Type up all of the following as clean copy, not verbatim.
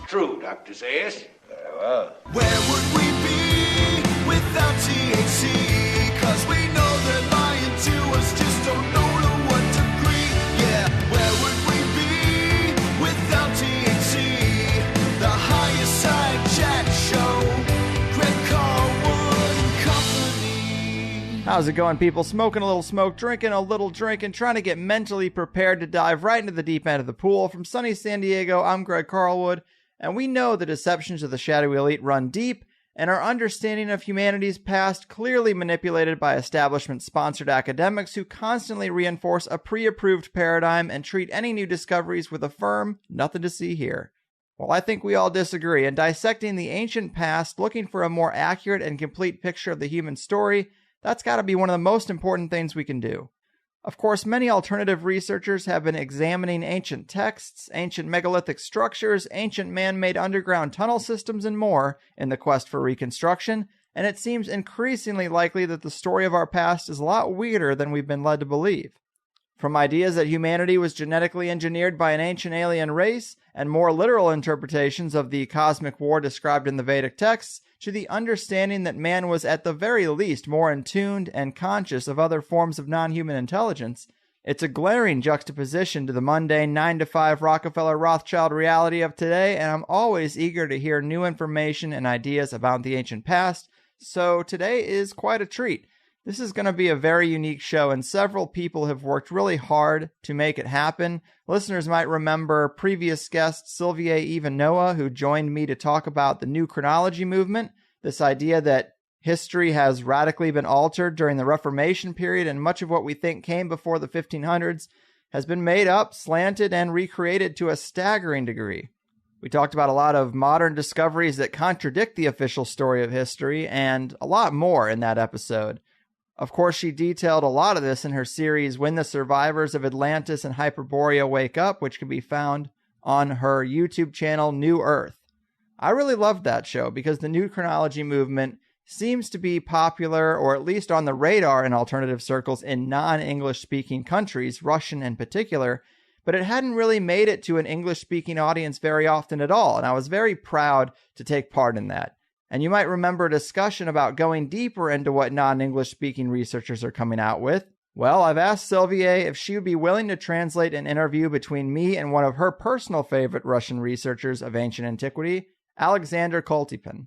true, Dr. Zayas. Very well. Where would we be without THC? 'Cause we know that lying to us just don't know to what degree. Yeah, where would we be without THC? The Higher Side Chat Show, Greg Carlwood and Company. How's it going, people? Smoking a little smoke, drinking a little drink, and trying to get mentally prepared to dive right into the deep end of the pool. From sunny San Diego, I'm Greg Carlwood, and we know the deceptions of the shadowy elite run deep, and our understanding of humanity's past clearly manipulated by establishment-sponsored academics who constantly reinforce a pre-approved paradigm and treat any new discoveries with a firm, nothing to see here. Well, I think we all disagree, and dissecting the ancient past, looking for a more accurate and complete picture of the human story, that's got to be one of the most important things we can do. Of course, many alternative researchers have been examining ancient texts, ancient megalithic structures, ancient man-made underground tunnel systems, and more in the quest for reconstruction, and it seems increasingly likely that the story of our past is a lot weirder than we've been led to believe. From ideas that humanity was genetically engineered by an ancient alien race, and more literal interpretations of the cosmic war described in the Vedic texts, to the understanding that man was at the very least more in tuned and conscious of other forms of non-human intelligence, it's a glaring juxtaposition to the mundane 9-to-5 Rockefeller-Rothschild reality of today, and I'm always eager to hear new information and ideas about the ancient past, so today is quite a treat. This is going to be a very unique show, and several people have worked really hard to make it happen. Listeners might remember previous guest Sylvie Ivanowa, who joined me to talk about the new chronology movement, this idea that history has radically been altered during the Reformation period, and much of what we think came before the 1500s has been made up, slanted, and recreated to a staggering degree. We talked about a lot of modern discoveries that contradict the official story of history, and a lot more in that episode. Of course, she detailed a lot of this in her series, When the Survivors of Atlantis and Hyperborea Wake Up, which can be found on her YouTube channel, New Earth. I really loved that show because the new chronology movement seems to be popular, or at least on the radar in alternative circles in non-English speaking countries, Russian in particular, but it hadn't really made it to an English-speaking audience very often at all, and I was very proud to take part in that. And you might remember a discussion about going deeper into what non-English speaking researchers are coming out with. Well, I've asked Sylvie if she would be willing to translate an interview between me and one of her personal favorite Russian researchers of ancient antiquity, Alexander Koltypin.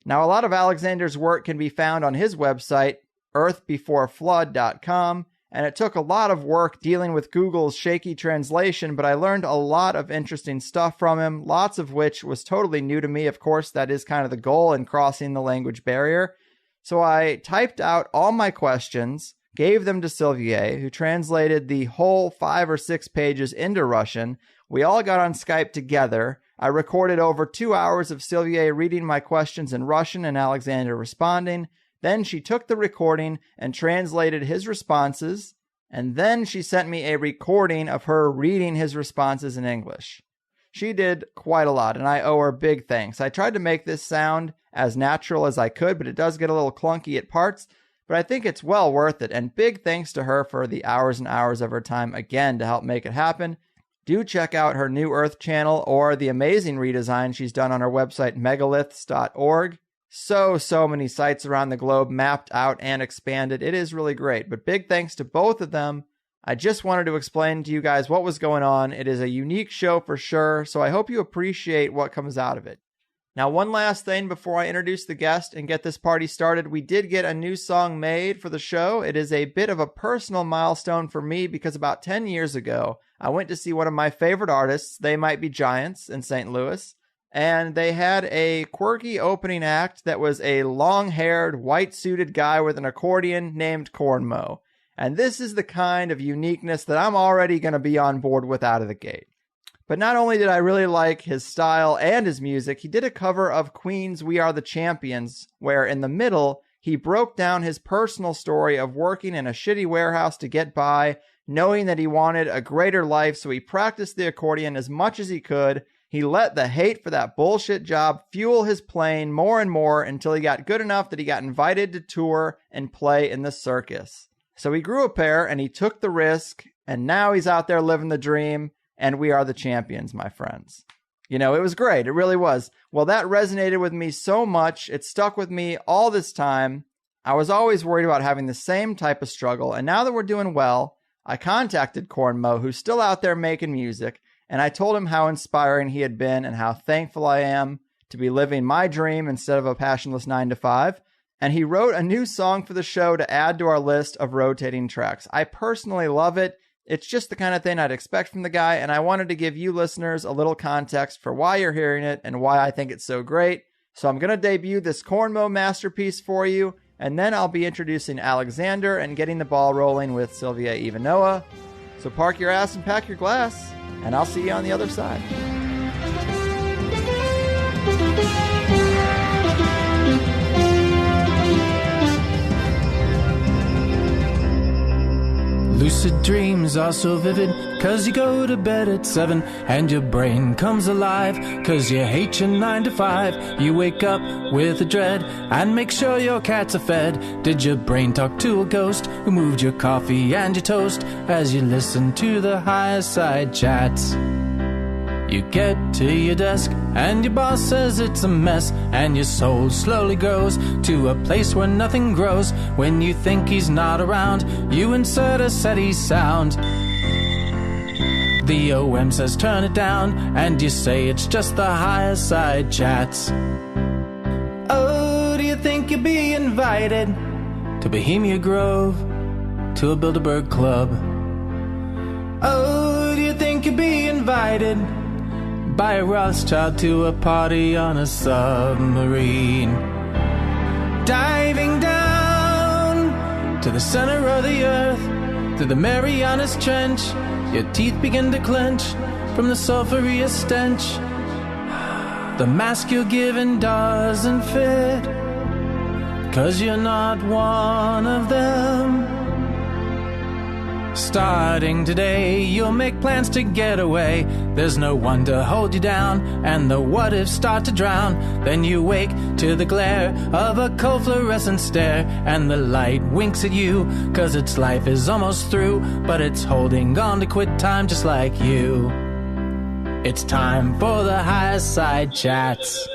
Now, a lot of Alexander's work can be found on his website, earthbeforeflood.com, and it took a lot of work dealing with Google's shaky translation, but I learned a lot of interesting stuff from him, lots of which was totally new to me. Of course, that is kind of the goal in crossing the language barrier. So I typed out all my questions, gave them to Sylvie, who translated the whole 5 or 6 pages into Russian. We all got on Skype together. I recorded over 2 hours of Sylvie reading my questions in Russian and Alexander responding. Then she took the recording and translated his responses, and then she sent me a recording of her reading his responses in English. She did quite a lot, and I owe her big thanks. I tried to make this sound as natural as I could, but it does get a little clunky at parts, but I think it's well worth it, and big thanks to her for the hours and hours of her time again to help make it happen. Do check out her New Earth channel or the amazing redesign she's done on her website, megaliths.org. So many sites around the globe mapped out and expanded. It is really great, but big thanks to both of them. I just wanted to explain to you guys what was going on. It is a unique show for sure, so I hope you appreciate what comes out of it. Now, one last thing before I introduce the guest and get this party started. We did get a new song made for the show. It is a bit of a personal milestone for me because about 10 years ago, I went to see one of my favorite artists, They Might Be Giants, in St. Louis. And they had a quirky opening act that was a long-haired, white-suited guy with an accordion named Cornmo. And this is the kind of uniqueness that I'm already going to be on board with out of the gate. But not only did I really like his style and his music, he did a cover of Queen's We Are the Champions, where in the middle, he broke down his personal story of working in a shitty warehouse to get by, knowing that he wanted a greater life, so he practiced the accordion as much as he could. He let the hate for that bullshit job fuel his playing more and more until he got good enough that he got invited to tour and play in the circus. So he grew a pair and he took the risk, and now he's out there living the dream, and we are the champions, my friends. You know, it was great. It really was. Well, that resonated with me so much. It stuck with me all this time. I was always worried about having the same type of struggle. And now that we're doing well, I contacted Cornmo, who's still out there making music, and I told him how inspiring he had been and how thankful I am to be living my dream instead of a passionless 9-to-5. And he wrote a new song for the show to add to our list of rotating tracks. I personally love it. It's just the kind of thing I'd expect from the guy, and I wanted to give you listeners a little context for why you're hearing it and why I think it's so great. So I'm going to debut this Cornmo masterpiece for you, and then I'll be introducing Alexander and getting the ball rolling with Sylvie Ivanowa. So park your ass and pack your glass, and I'll see you on the other side. Lucid dreams are so vivid, 'cause you go to bed at 7, and your brain comes alive, 'cause you hate your 9-to-5. You wake up with a dread, and make sure your cats are fed. Did your brain talk to a ghost, who moved your coffee and your toast, as you listen to the Higher Side Chats? You get to your desk, and your boss says it's a mess, and your soul slowly grows to a place where nothing grows. When you think he's not around, you insert a SETI sound. The OM says turn it down, and you say it's just the Higher Side Chats. Oh, do you think you'll be invited to Bohemia Grove, to a Bilderberg Club? Oh, do you think you'll be invited by a Rothschild to a party on a submarine? Diving down to the center of the earth, through the Marianas Trench, your teeth begin to clench from the sulphurous stench. The mask you're given doesn't fit, 'cause you're not one of them. Starting today, you'll make plans to get away. There's no one to hold you down, and the what-ifs start to drown. Then you wake to the glare of a cold fluorescent stare, and the light winks at you, 'cause its life is almost through, but it's holding on to quit time just like you. It's time for the Higher Side Chats.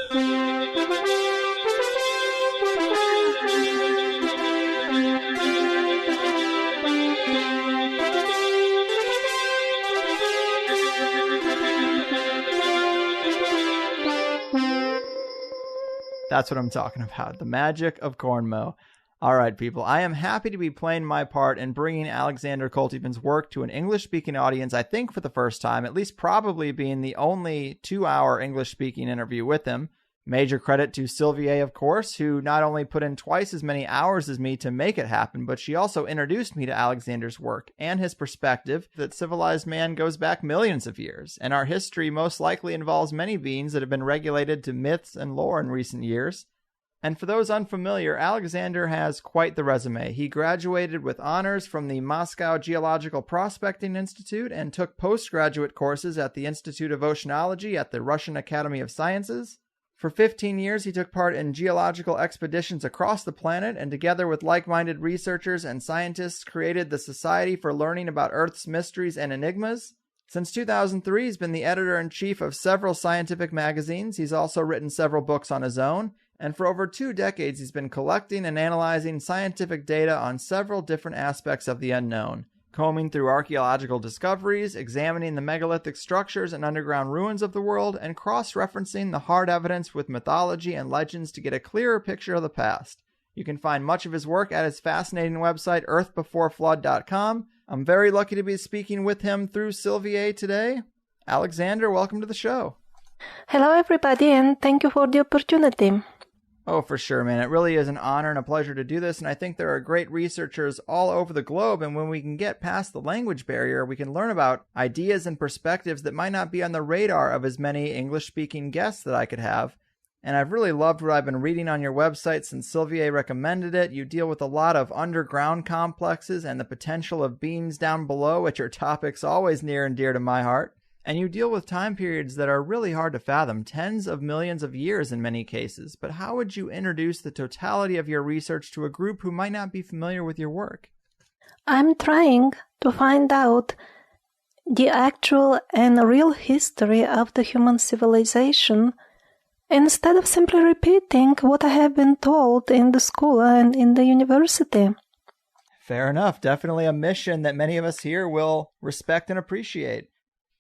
That's what I'm talking about. The magic of Cornmo. All right, people. I am happy to be playing my part in bringing Alexander Koltypin's work to an English-speaking audience, I think for the first time, at least probably being the only 2-hour English-speaking interview with him. Major credit to Sylvie, of course, who not only put in twice as many hours as me to make it happen, but she also introduced me to Alexander's work and his perspective that civilized man goes back millions of years, and our history most likely involves many beings that have been regulated to myths and lore in recent years. And for those unfamiliar, Alexander has quite the resume. He graduated with honors from the Moscow Geological Prospecting Institute and took postgraduate courses at the Institute of Oceanology at the Russian Academy of Sciences. For 15 years, he took part in geological expeditions across the planet, and together with like-minded researchers and scientists, created the Society for Learning about Earth's Mysteries and Enigmas. Since 2003, he's been the editor-in-chief of several scientific magazines. He's also written several books on his own, and for over 2 decades, he's been collecting and analyzing scientific data on several different aspects of the unknown, combing through archaeological discoveries, examining the megalithic structures and underground ruins of the world, and cross-referencing the hard evidence with mythology and legends to get a clearer picture of the past. You can find much of his work at his fascinating website, earthbeforeflood.com. I'm very lucky to be speaking with him through Sylvie today. Alexander, welcome to the show. Hello, everybody, and thank you for the opportunity. Oh, for sure, man. It really is an honor and a pleasure to do this, and I think there are great researchers all over the globe, and when we can get past the language barrier, we can learn about ideas and perspectives that might not be on the radar of as many English-speaking guests that I could have. And I've really loved what I've been reading on your website since Sylvie recommended it. You deal with a lot of underground complexes and the potential of beings down below, which are topics always near and dear to my heart. And you deal with time periods that are really hard to fathom, tens of millions of years in many cases. But how would you introduce the totality of your research to a group who might not be familiar with your work? I'm trying to find out the actual and real history of the human civilization, instead of simply repeating what I have been told in the school and in the university. Fair enough. Definitely a mission that many of us here will respect and appreciate.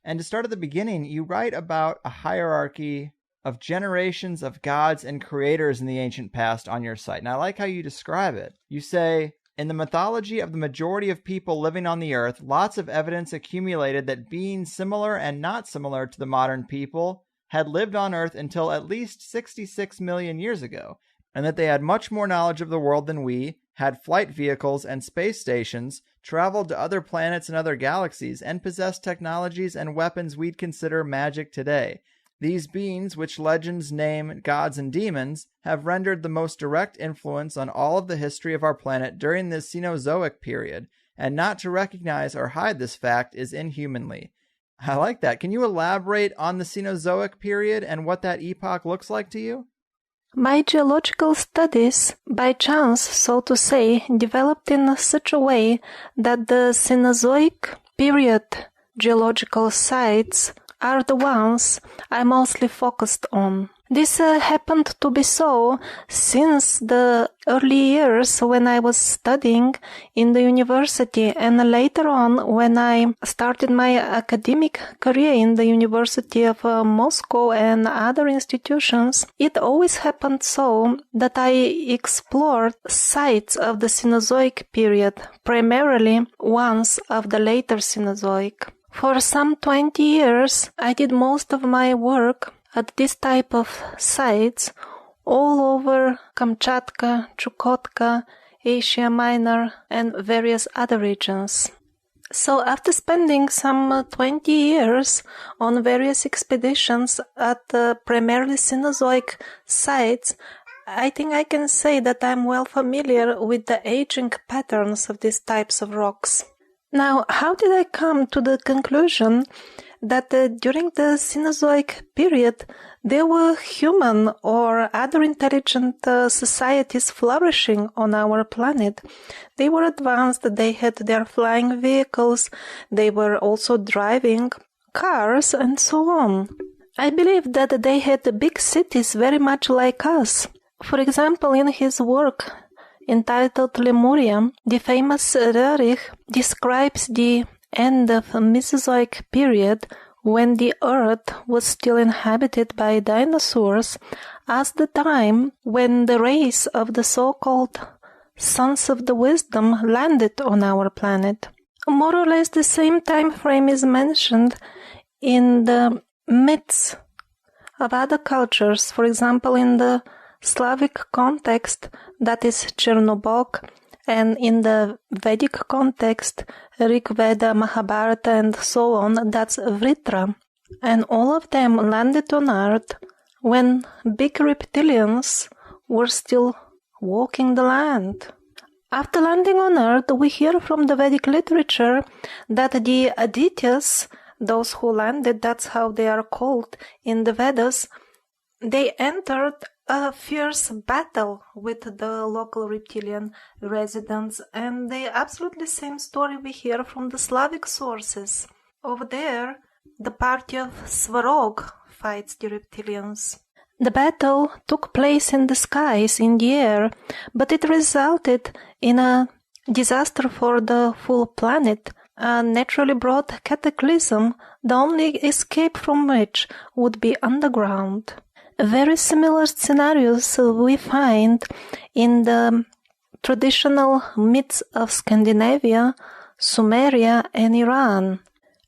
And to start at the beginning, you write about a hierarchy of generations of gods and creators in the ancient past on your site. And I like how you describe it. You say, in the mythology of the majority of people living on the earth, lots of evidence accumulated that beings similar and not similar to the modern people had lived on earth until at least 66 million years ago, and that they had much more knowledge of the world than we, had flight vehicles and space stations, traveled to other planets and other galaxies, and possessed technologies and weapons we'd consider magic today. These beings, which legends name gods and demons, have rendered the most direct influence on all of the history of our planet during the Cenozoic period, and not to recognize or hide this fact is inhumanly. I like that. Can you elaborate on the Cenozoic period and what that epoch looks like to you? My geological studies, by chance, so to say, developed in such a way that the Cenozoic period geological sites are the ones I mostly focused on. This happened to be so since the early years when I was studying in the university, and later on when I started my academic career in the University of Moscow and other institutions. It always happened so that I explored sites of the Cenozoic period, primarily ones of the later Cenozoic. For some 20 years, I did most of my work at this type of sites all over Kamchatka, Chukotka, Asia Minor, and various other regions. So after spending some 20 years on various expeditions at primarily Cenozoic sites, I think I can say that I'm well familiar with the aging patterns of these types of rocks. Now, how did I come to the conclusion that during the Cenozoic period there were human or other intelligent societies flourishing on our planet? They were advanced, they had their flying vehicles, they were also driving cars and so on. I believe that they had big cities very much like us. For example, in his work entitled Lemuria, the famous Röhrich describes the end of the Mesozoic period, when the earth was still inhabited by dinosaurs, as the time when the race of the so-called Sons of the Wisdom landed on our planet. More or less the same time frame is mentioned in the myths of other cultures, for example in the Slavic context, that is Chernobog, and in the Vedic context, Rig Veda, Mahabharata, and so on, that's Vritra. And all of them landed on Earth when big reptilians were still walking the land. After landing on Earth, we hear from the Vedic literature that the Adityas, those who landed, that's how they are called in the Vedas, they entered a fierce battle with the local reptilian residents, and the absolutely same story we hear from the Slavic sources. Over there, the party of Svarog fights the reptilians. The battle took place in the skies, in the air, but it resulted in a disaster for the full planet, a naturally brought cataclysm, the only escape from which would be underground. Very similar scenarios we find in the traditional myths of Scandinavia, Sumeria, and Iran.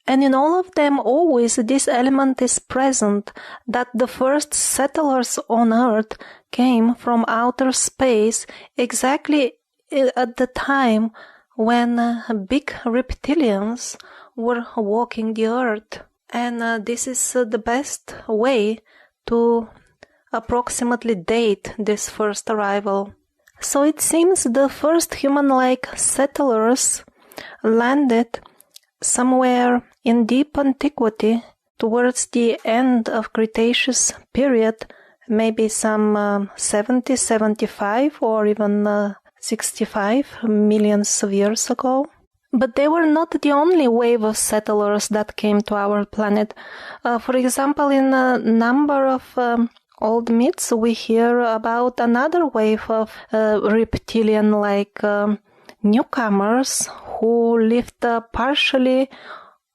And in all of them, always this element is present, that the first settlers on Earth came from outer space exactly at the time when big reptilians were walking the Earth. And this is the best way to approximately date this first arrival. So it seems the first human-like settlers landed somewhere in deep antiquity towards the end of Cretaceous period, maybe some 70, 75 or even 65 millions of years ago. But they were not the only wave of settlers that came to our planet. For example, in a number of old myths, we hear about another wave of reptilian-like newcomers who lived partially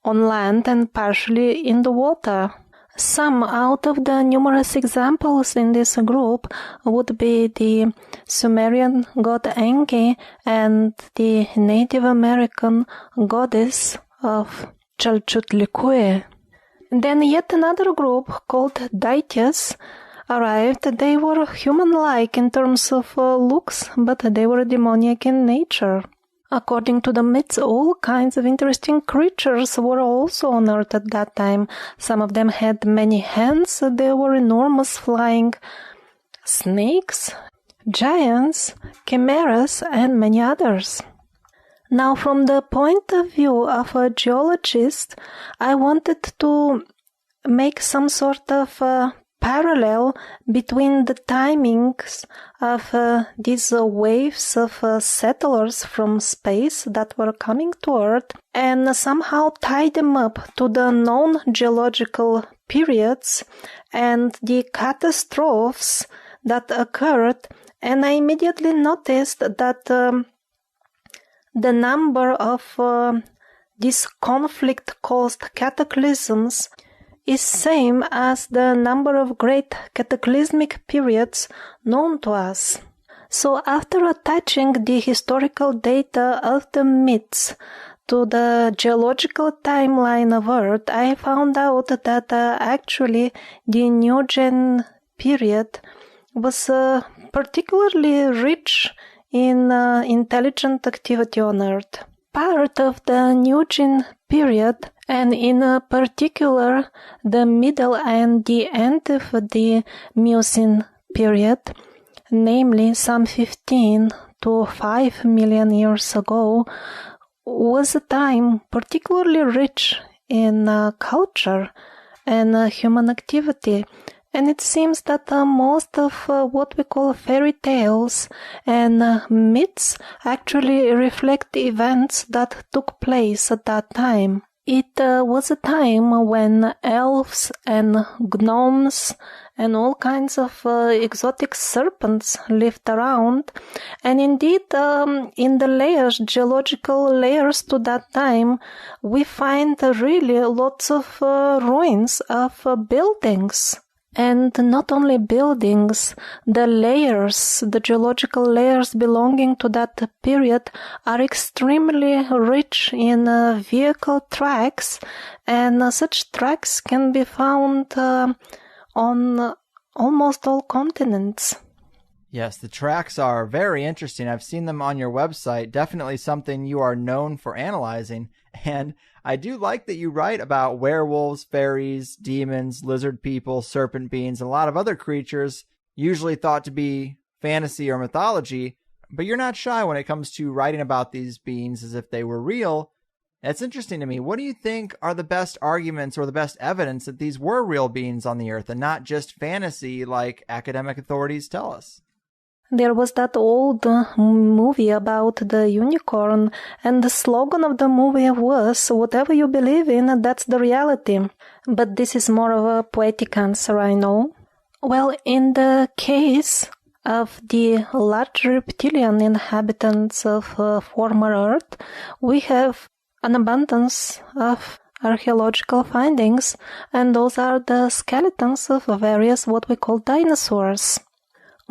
on land and partially in the water. Some out of the numerous examples in this group would be the Sumerian god Enki and the Native American goddess of Chalchutlikue. Then yet another group called Daityas arrived. They were human-like in terms of looks, but they were demoniac in nature. According to the myths, all kinds of interesting creatures were also on Earth at that time. Some of them had many hands. There were enormous flying snakes, giants, chimeras, and many others. Now, from the point of view of a geologist, I wanted to make some sort of parallel between the timings of these waves of settlers from space that were coming to Earth and somehow tie them up to the known geological periods and the catastrophes that occurred. And I immediately noticed that the number of these conflict-caused cataclysms is same as the number of great cataclysmic periods known to us. So after attaching the historical data of the myths to the geological timeline of Earth, I found out that actually the Neogen period was particularly rich in intelligent activity on Earth. Part of the Neogen period, and in particular the middle and the end of the Miocene period, namely some 15 to 5 million years ago, was a time particularly rich in culture and human activity. And it seems that most of what we call fairy tales and myths actually reflect events that took place at that time. It was a time when elves and gnomes and all kinds of exotic serpents lived around. And indeed, in the layers, geological layers to that time, we find really lots of ruins of buildings. And not only buildings, the layers, the geological layers belonging to that period are extremely rich in vehicle tracks, and such tracks can be found on almost all continents. Yes, the tracks are very interesting. I've seen them on your website. Definitely something you are known for analyzing. And I do like that you write about werewolves, fairies, demons, lizard people, serpent beings, and a lot of other creatures usually thought to be fantasy or mythology, but you're not shy when it comes to writing about these beings as if they were real. That's interesting to me. What do you think are the best arguments or the best evidence that these were real beings on the Earth and not just fantasy like academic authorities tell us? There was that old movie about the unicorn, and the slogan of the movie was, "Whatever you believe in, that's the reality." But this is more of a poetic answer, I know. Well, in the case of the large reptilian inhabitants of former Earth, we have an abundance of archaeological findings, and those are the skeletons of various what we call dinosaurs.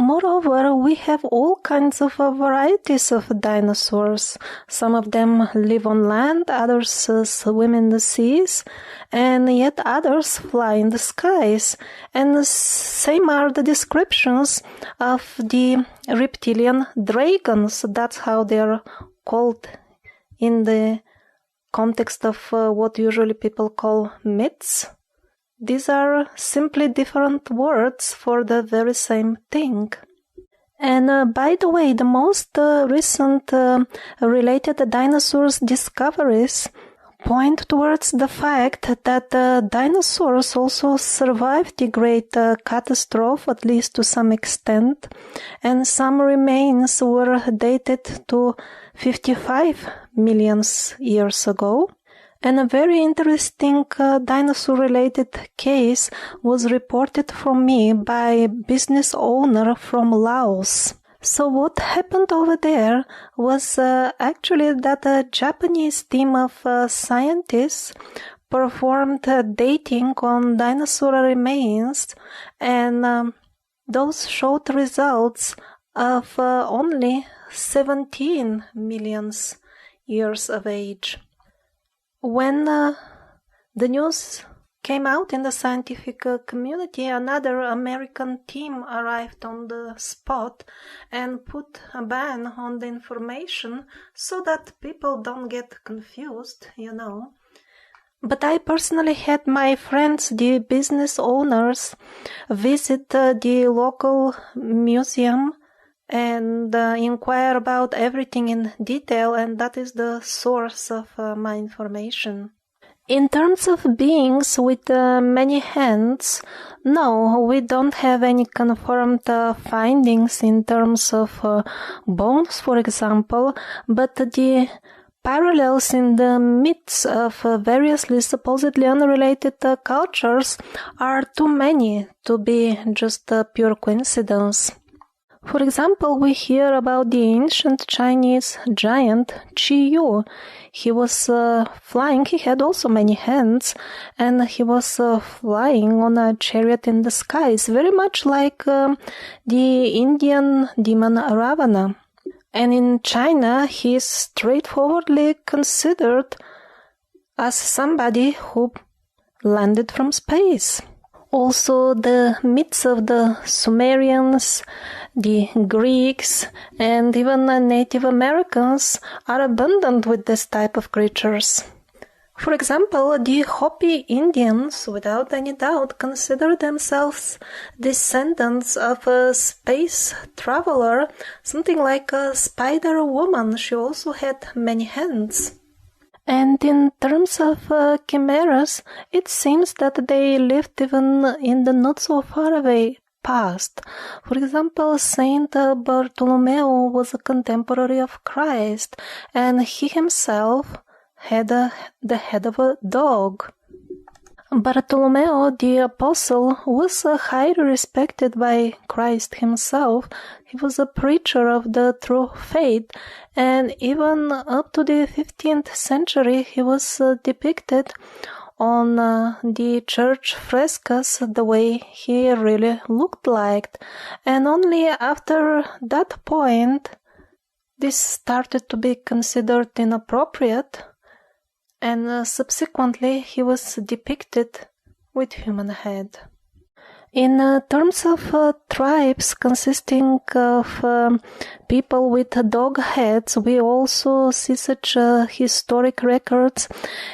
Moreover, we have all kinds of varieties of dinosaurs. Some of them live on land, others swim in the seas, and yet others fly in the skies. And the same are the descriptions of the reptilian dragons. That's how they're called in the context of what usually people call myths. These are simply different words for the very same thing. And by the way, the most recent related dinosaurs discoveries point towards the fact that dinosaurs also survived the great catastrophe, at least to some extent, and some remains were dated to 55 millions years ago. And a very interesting dinosaur-related case was reported from me by a business owner from Laos. So what happened over there was actually that a Japanese team of scientists performed dating on dinosaur remains, and those showed results of only 17 million years of age. When the news came out in the scientific community, another American team arrived on the spot and put a ban on the information so that people don't get confused, But I personally had my friends, the business owners, visit the local museum and inquire about everything in detail, and that is the source of my information. In terms of beings with many hands, no, we don't have any confirmed findings in terms of bones, for example, but the parallels in the myths of variously supposedly unrelated cultures are too many to be just a pure coincidence. For example, we hear about the ancient Chinese giant Qi Yu. He was flying, he had also many hands, and he was flying on a chariot in the skies, very much like the Indian demon Ravana. And in China, he is straightforwardly considered as somebody who landed from space. Also, the myths of the Sumerians, the Greeks, and even Native Americans are abundant with this type of creatures. For example, the Hopi Indians, without any doubt, consider themselves descendants of a space traveler, something like a spider woman. She also had many hands. And in terms of chimeras, it seems that they lived even in the not so far away past. For example, Saint Bartholomew was a contemporary of Christ, and he himself had the head of a dog. Bartholomew the Apostle was highly respected by Christ himself. He was a preacher of the true faith, and even up to the 15th century he was depicted on the church frescoes the way he really looked like. And only after that point this started to be considered inappropriate, and subsequently he was depicted with human head. In terms of tribes consisting of people with dog heads, we also see such historic records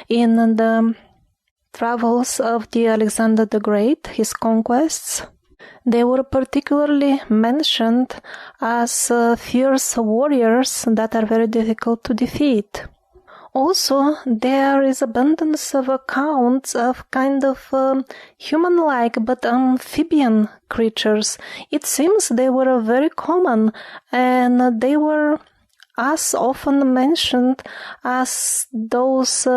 in the travels of the Alexander the Great, his conquests. They were particularly mentioned as fierce warriors that are very difficult to defeat. Also, there is abundance of accounts of kind of human-like but amphibian creatures. It seems they were very common, and they were as often mentioned as those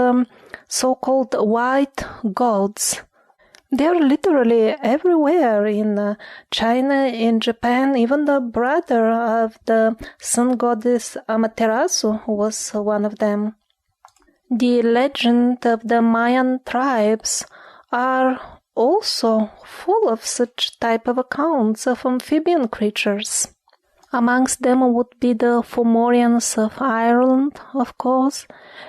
so-called white gods. They are literally everywhere in China, in Japan. Even the brother of the sun goddess Amaterasu was one of them. The legend of the Mayan tribes are also full of such type of accounts of amphibian creatures. Amongst them would be the Fomorians of Ireland, of course.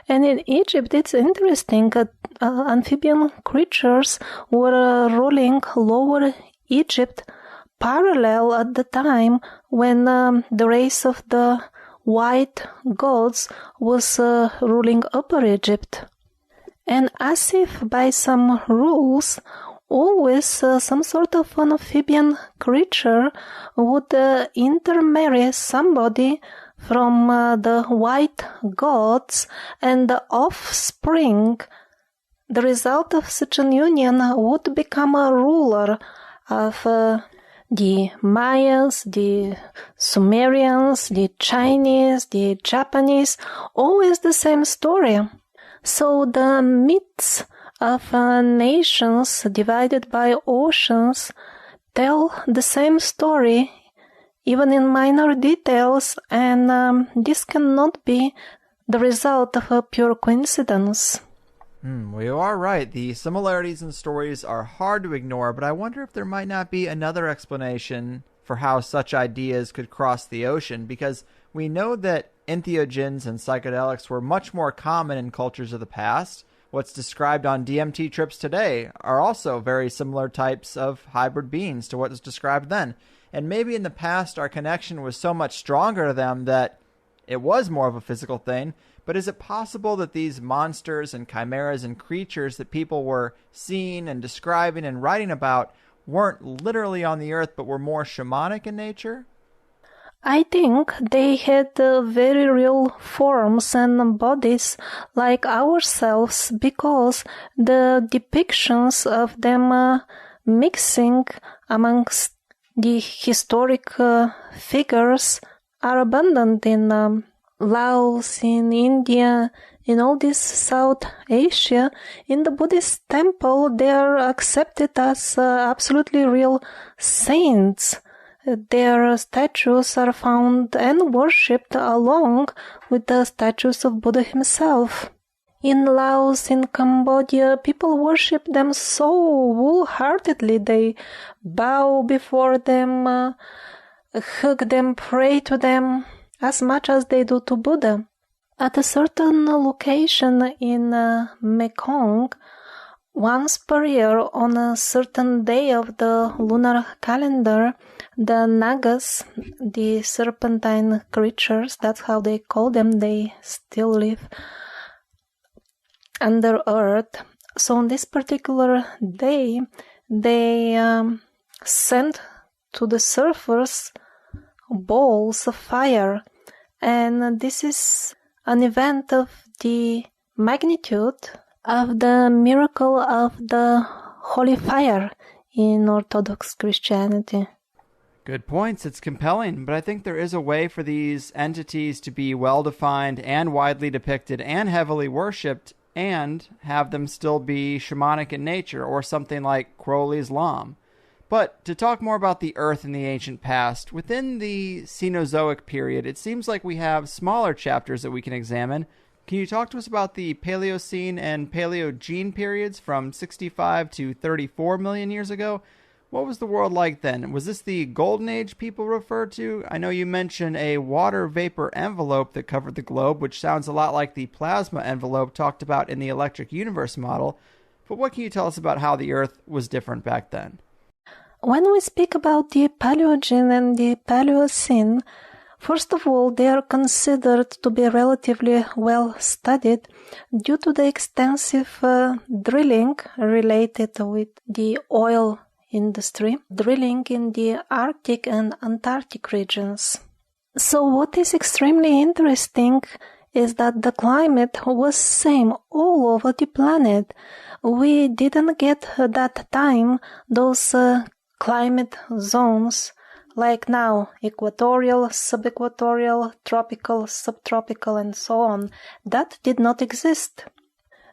And in Egypt, it's interesting, amphibian creatures were ruling Lower Egypt parallel at the time when the race of the white gods was ruling Upper Egypt. And as if by some rules, always some sort of an amphibian creature would intermarry somebody from the white gods, and the offspring, the result of such an union, would become a ruler of the Mayas, the Sumerians, the Chinese, the Japanese, always the same story. So the myths of nations divided by oceans tell the same story, even in minor details, and this cannot be the result of a pure coincidence. Well, you are right. The similarities in stories are hard to ignore, but I wonder if there might not be another explanation for how such ideas could cross the ocean, because we know that entheogens and psychedelics were much more common in cultures of the past. What's described on DMT trips today are also very similar types of hybrid beings to what was described then. And maybe in the past our connection was so much stronger to them that it was more of a physical thing. But is it possible that these monsters and chimeras and creatures that people were seeing and describing and writing about weren't literally on the earth but were more shamanic in nature? I think they had very real forms and bodies like ourselves, because the depictions of them mixing amongst the historic figures are abundant in Laos, in India, in all this South Asia. In the Buddhist temple, they are accepted as absolutely real saints. Their statues are found and worshipped along with the statues of Buddha himself. In Laos, in Cambodia, people worship them so wholeheartedly. They bow before them, hug them, pray to them, as much as they do to Buddha. At a certain location in Mekong, once per year on a certain day of the lunar calendar, the Nagas, the serpentine creatures, that's how they call them, they still live under earth. So on this particular day, they send to the surfers balls of fire. And this is an event of the magnitude of the miracle of the holy fire in Orthodox Christianity. Good points. It's compelling, but I think there is a way for these entities to be well-defined and widely depicted and heavily worshipped and have them still be shamanic in nature, or something like Crowley's Lam. But to talk more about the Earth in the ancient past, within the Cenozoic period, it seems like we have smaller chapters that we can examine. Can you talk to us about the Paleocene and Paleogene periods from 65 to 34 million years ago? What was the world like then? Was this the Golden Age people refer to? I know you mentioned a water vapor envelope that covered the globe, which sounds a lot like the plasma envelope talked about in the electric universe model. But what can you tell us about how the Earth was different back then? When we speak about the Paleogene and the Paleocene, first of all, they are considered to be relatively well studied due to the extensive drilling related with the oil industry, drilling in the Arctic and Antarctic regions. So what is extremely interesting is that the climate was same all over the planet. We didn't get at that time those climate zones like now, equatorial, subequatorial, tropical, subtropical, and so on. That did not exist.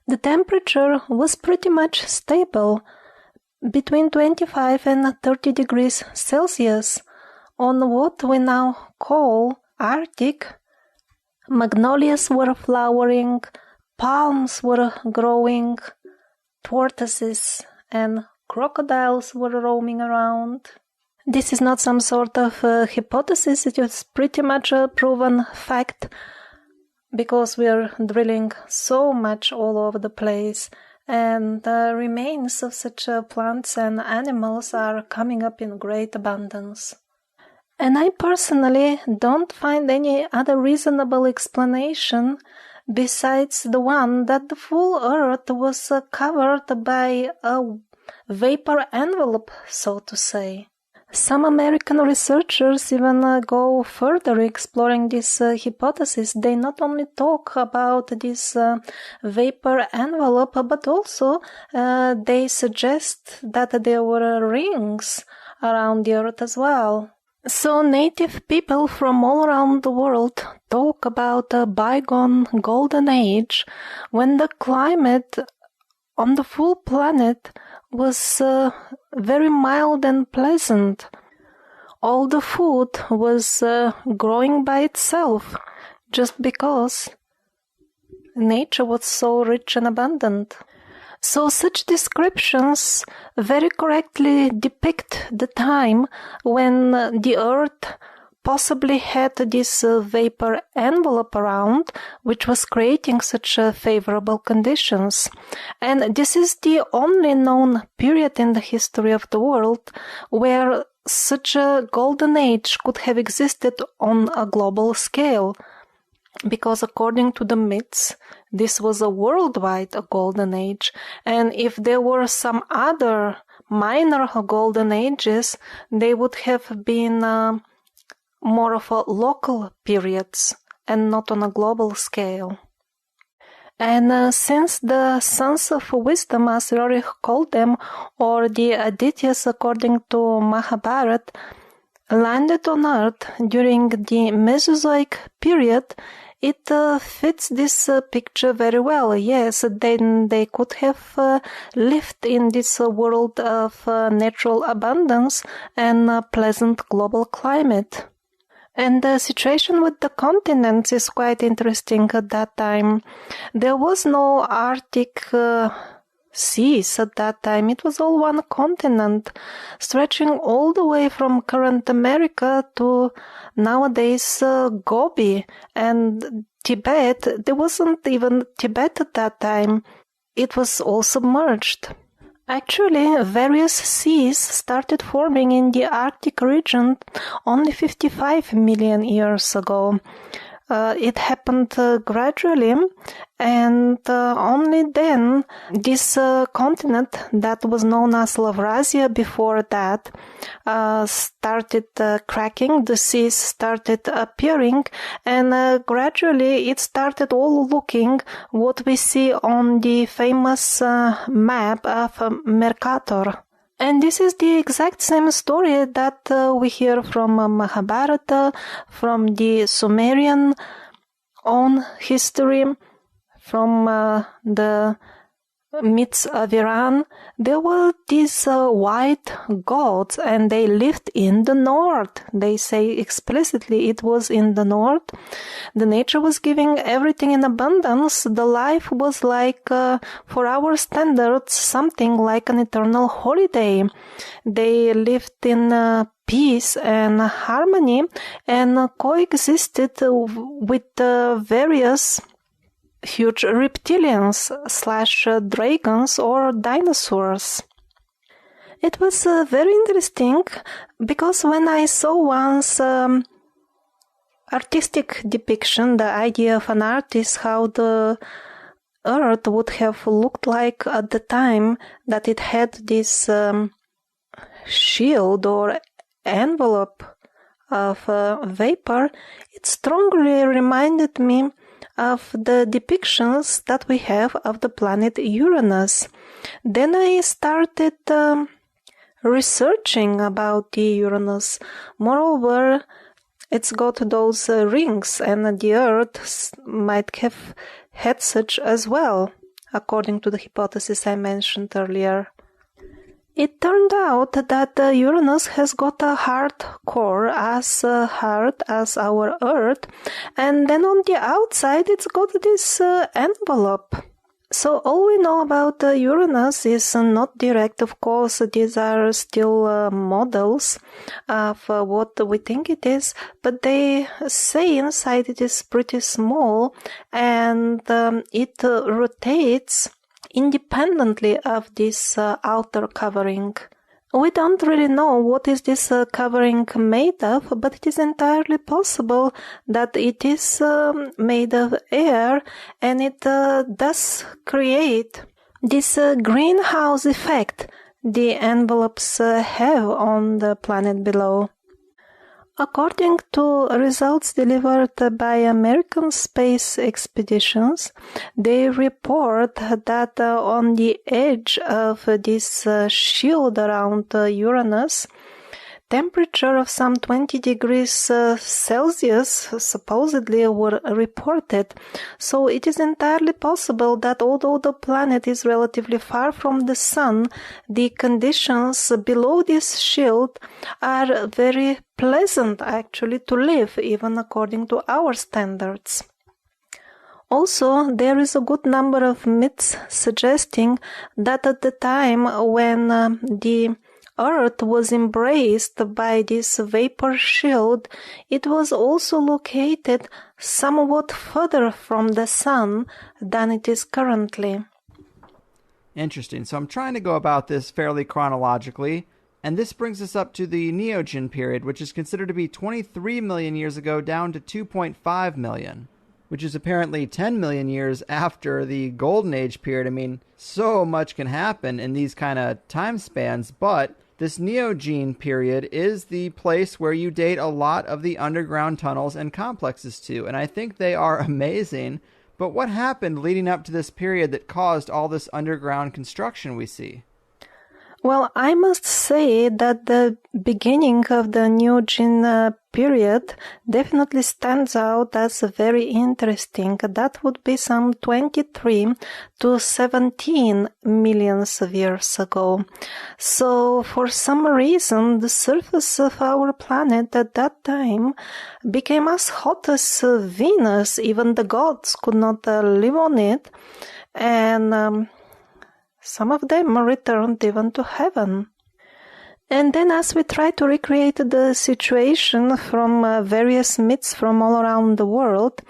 The temperature was pretty much stable, between 25 and 30 degrees Celsius. On what we now call Arctic, magnolias were flowering, palms were growing, tortoises and crocodiles were roaming around. This is not some sort of hypothesis, it is pretty much a proven fact, because we are drilling so much all over the place, and the remains of such plants and animals are coming up in great abundance. And I personally don't find any other reasonable explanation besides the one that the full Earth was covered by a vapor envelope, so to say. Some American researchers even go further exploring this hypothesis. They not only talk about this vapor envelope, but also they suggest that there were rings around the Earth as well. So native people from all around the world talk about a bygone golden age when the climate on the full planet was very mild and pleasant. All the food was growing by itself just because nature was so rich and abundant. So such descriptions very correctly depict the time when the Earth possibly had this vapor envelope around, which was creating such favorable conditions. And this is the only known period in the history of the world where such a golden age could have existed on a global scale. Because according to the myths, this was a worldwide golden age. And if there were some other minor golden ages, they would have been more of a local periods and not on a global scale. And since the sons of wisdom, as Rory called them, or the Adityas according to Mahabharata, landed on Earth during the Mesozoic period, it fits this picture very well. Yes, then they could have lived in this world of natural abundance and pleasant global climate. And the situation with the continents is quite interesting at that time. There was no Arctic seas at that time. It was all one continent, stretching all the way from current America to nowadays Gobi and Tibet. There wasn't even Tibet at that time. It was all submerged. Actually, various seas started forming in the Arctic region only 55 million years ago. It happened gradually, and only then this continent that was known as Laurasia before that started cracking, the seas started appearing, and gradually it started all looking what we see on the famous map of Mercator. And this is the exact same story that we hear from Mahabharata, from the Sumerian own history, from the myths of Iran. There were these white gods, and they lived in the north. They say explicitly it was in the north. The nature was giving everything in abundance. The life was like, for our standards, something like an eternal holiday. They lived in peace and harmony and coexisted with various huge reptilians / dragons or dinosaurs. It was very interesting because when I saw once artistic depiction, the idea of an artist, how the Earth would have looked like at the time that it had this shield or envelope of vapor, it strongly reminded me of the depictions that we have of the planet Uranus. Then I started researching about the Uranus. Moreover, it's got those rings, and the Earth might have had such as well, according to the hypothesis I mentioned earlier. It turned out that Uranus has got a hard core, as hard as our Earth, and then on the outside it's got this envelope. So all we know about Uranus is not direct, of course. These are still models of what we think it is, but they say inside it is pretty small, and it rotates independently of this outer covering. We don't really know what is this covering made of, but it is entirely possible that it is made of air, and it does create this greenhouse effect the envelopes have on the planet below. According to results delivered by American space expeditions, they report that on the edge of this shield around Uranus, temperature of some 20 degrees Celsius supposedly were reported. So it is entirely possible that although the planet is relatively far from the sun, the conditions below this shield are very pleasant actually to live, even according to our standards. Also, there is a good number of myths suggesting that at the time when the Earth was embraced by this vapor shield, it was also located somewhat further from the sun than it is currently. Interesting. So I'm trying to go about this fairly chronologically, and this brings us up to the Neogen period, which is considered to be 23 million years ago down to 2.5 million. Which is apparently 10 million years after the Golden Age period. I mean, so much can happen in these kind of time spans, but this Neogene period is the place where you date a lot of the underground tunnels and complexes to, and I think they are amazing. But what happened leading up to this period that caused all this underground construction we see? Well, I must say that the beginning of the Neogene period definitely stands out as very interesting. That would be some 23 to 17 millions of years ago. So, for some reason, the surface of our planet at that time became as hot as Venus. Even the gods could not live on it. And some of them returned even to heaven. And then as we try to recreate the situation from various myths from all around the world,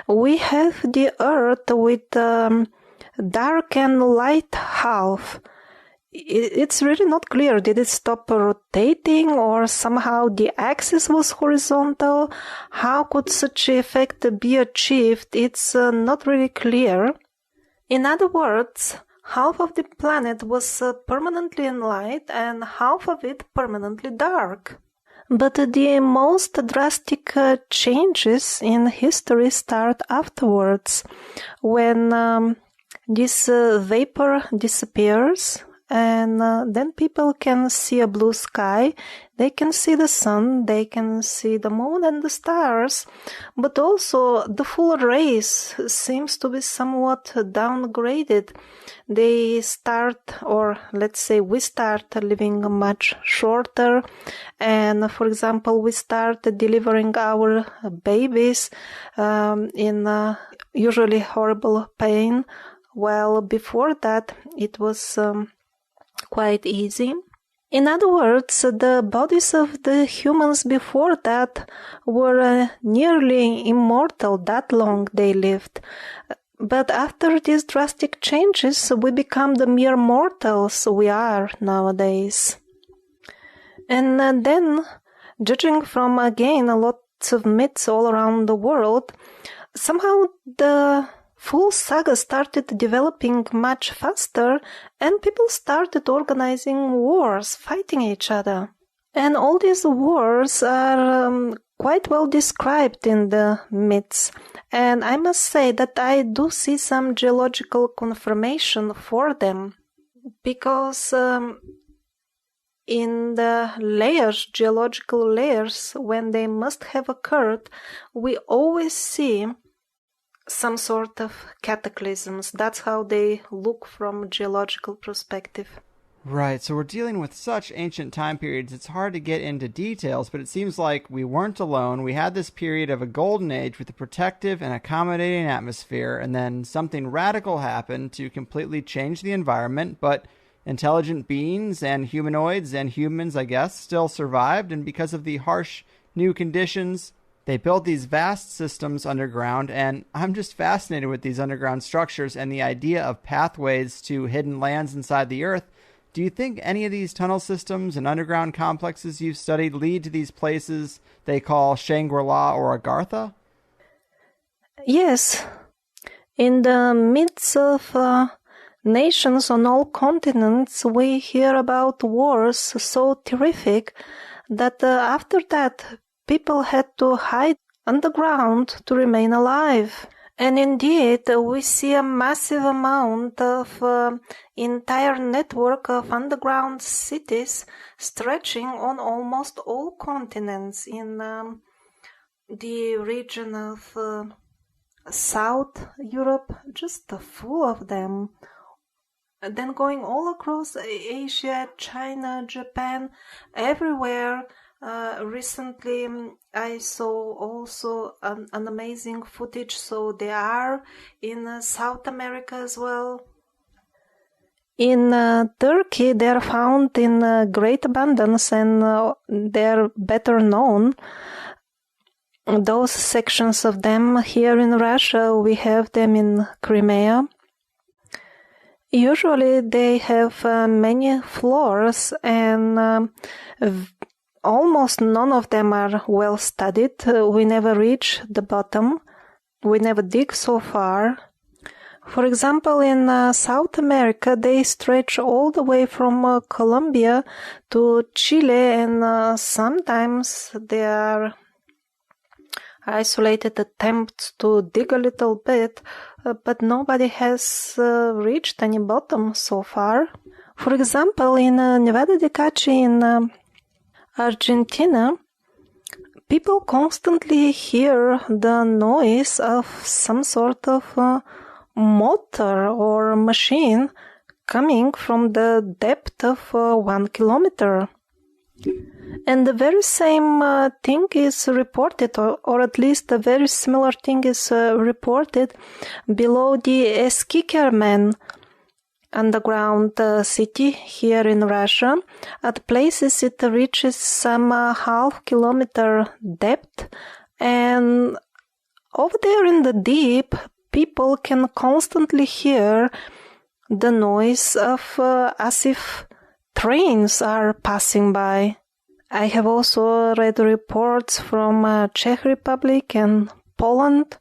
we have the Earth with dark and light half. It's really not clear. Did it stop rotating, or somehow the axis was horizontal? How could such effect be achieved? It's not really clear. In other words, half of the planet was permanently in light and half of it permanently dark. But the most drastic changes in history start afterwards, when this vapor disappears, and then people can see a blue sky, they can see the sun, they can see the moon and the stars, but also the full race seems to be somewhat downgraded. They start, or let's say we start living much shorter, and for example we start delivering our babies in usually horrible pain, while before that it was quite easy. In other words, the bodies of the humans before that were nearly immortal, that long they lived. But after these drastic changes, we become the mere mortals we are nowadays. And then, judging from, again, lots of myths all around the world, somehow the full saga started developing much faster, and people started organizing wars, fighting each other. And all these wars are quite well described in the myths. And I must say that I do see some geological confirmation for them, because in the layers, geological layers, when they must have occurred, we always see some sort of cataclysms. That's how they look from geological perspective. Right, so we're dealing with such ancient time periods, it's hard to get into details, but it seems like we weren't alone. We had this period of a golden age with a protective and accommodating atmosphere, and then something radical happened to completely change the environment, but intelligent beings and humanoids and humans, I guess, still survived, and because of the harsh new conditions, they built these vast systems underground, and I'm just fascinated with these underground structures and the idea of pathways to hidden lands inside the earth. Do you think any of these tunnel systems and underground complexes you've studied lead to these places they call Shangri-La or Agartha? Yes. In the midst of nations on all continents, we hear about wars so terrific that after that, people had to hide underground to remain alive. And indeed, we see a massive amount of entire network of underground cities stretching on almost all continents in the region of South Europe, just full of them. Then going all across Asia, China, Japan, everywhere. Recently, I saw also an amazing footage, so they are in South America as well. In Turkey, they are found in great abundance and they are better known. Those sections of them here in Russia, we have them in Crimea. Usually they have many floors and almost none of them are well studied. We never reach the bottom. We never dig so far. For example, in South America, they stretch all the way from Colombia to Chile, and sometimes there are isolated attempts to dig a little bit, but nobody has reached any bottom so far. For example, in Nevada de Cachi in Argentina, people constantly hear the noise of some sort of motor or machine coming from the depth of 1 kilometer. And the very same thing is reported, or at least a very similar thing is reported below the Eskikkerman underground city here in Russia. At places it reaches some half kilometer depth, and over there in the deep, people can constantly hear the noise of as if trains are passing by. I have also read reports from Czech Republic and Poland.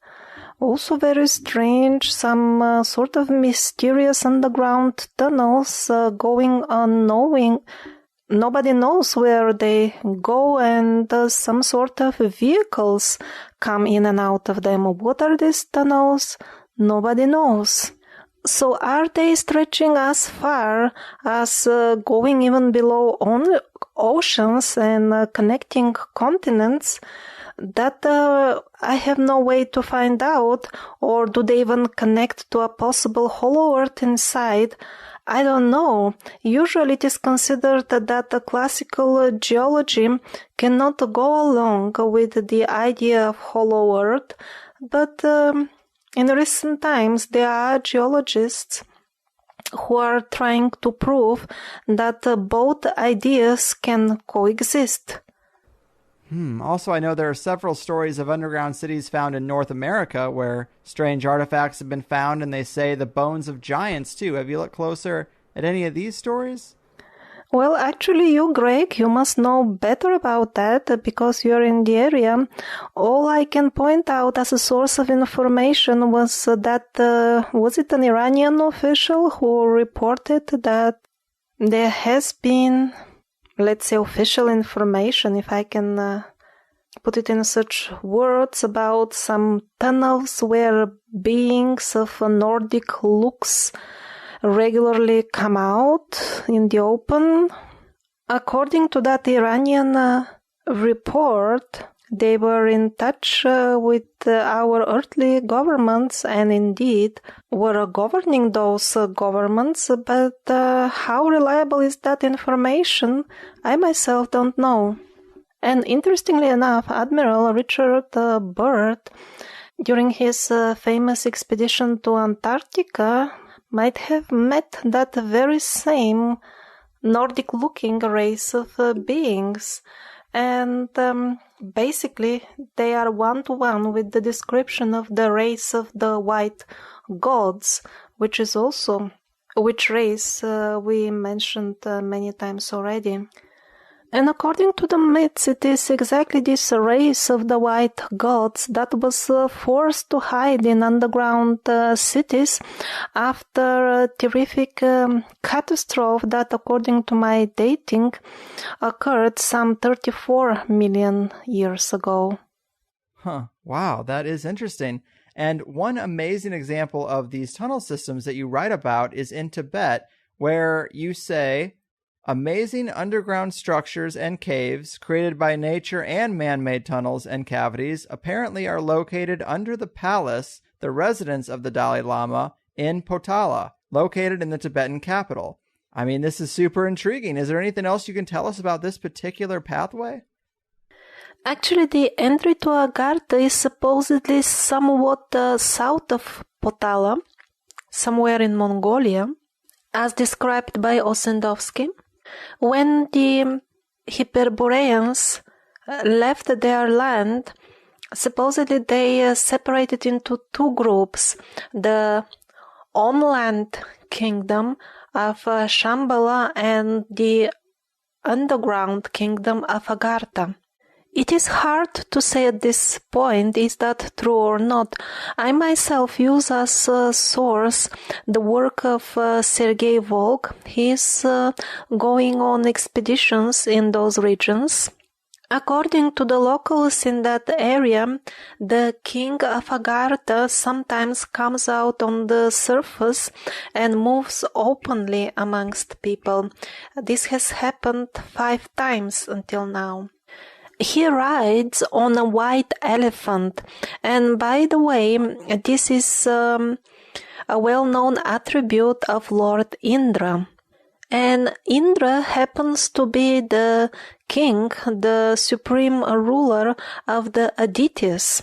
Also very strange, some sort of mysterious underground tunnels going unknowing. Nobody knows where they go, and some sort of vehicles come in and out of them. What are these tunnels? Nobody knows. So are they stretching as far as going even below oceans and connecting continents? That I have no way to find out. Or do they even connect to a possible hollow earth inside? I don't know. Usually it is considered that classical geology cannot go along with the idea of hollow earth, but in recent times there are geologists who are trying to prove that both ideas can coexist. Also, I know there are several stories of underground cities found in North America where strange artifacts have been found, and they say the bones of giants, too. Have you looked closer at any of these stories? Well, actually, you, Greg, you must know better about that because you're in the area. All I can point out as a source of information was that, was it an Iranian official who reported that there has been, let's say, official information, if I can put it in such words, about some tunnels where beings of Nordic looks regularly come out in the open. According to that Iranian report, they were in touch with our earthly governments and indeed were governing those governments, but how reliable is that information? I myself don't know. And interestingly enough, Admiral Richard Byrd, during his famous expedition to Antarctica, might have met that very same Nordic-looking race of beings. And basically, they are one-to-one with the description of the race of the white gods, which is also which race we mentioned many times already. And according to the myths, it is exactly this race of the white gods that was forced to hide in underground cities after a terrific catastrophe that, according to my dating, occurred some 34 million years ago. Wow, that is interesting. And one amazing example of these tunnel systems that you write about is in Tibet, where you say, amazing underground structures and caves created by nature and man-made tunnels and cavities apparently are located under the palace, the residence of the Dalai Lama, in Potala, located in the Tibetan capital. I mean, this is super intriguing. Is there anything else you can tell us about this particular pathway? Actually, the entry to Agartha is supposedly somewhat south of Potala, somewhere in Mongolia, as described by Ossendowski. When the Hyperboreans left their land, supposedly they separated into two groups, the on-land kingdom of Shambhala and the underground kingdom of Agartha. It is hard to say at this point, is that true or not. I myself use as a source the work of Sergei Volk. He is going on expeditions in those regions. According to the locals in that area, the king of Agartha sometimes comes out on the surface and moves openly amongst people. This has happened 5 times until now. He rides on a white elephant, and by the way, this is a well-known attribute of Lord Indra. And Indra happens to be the king, the supreme ruler of the Adityas.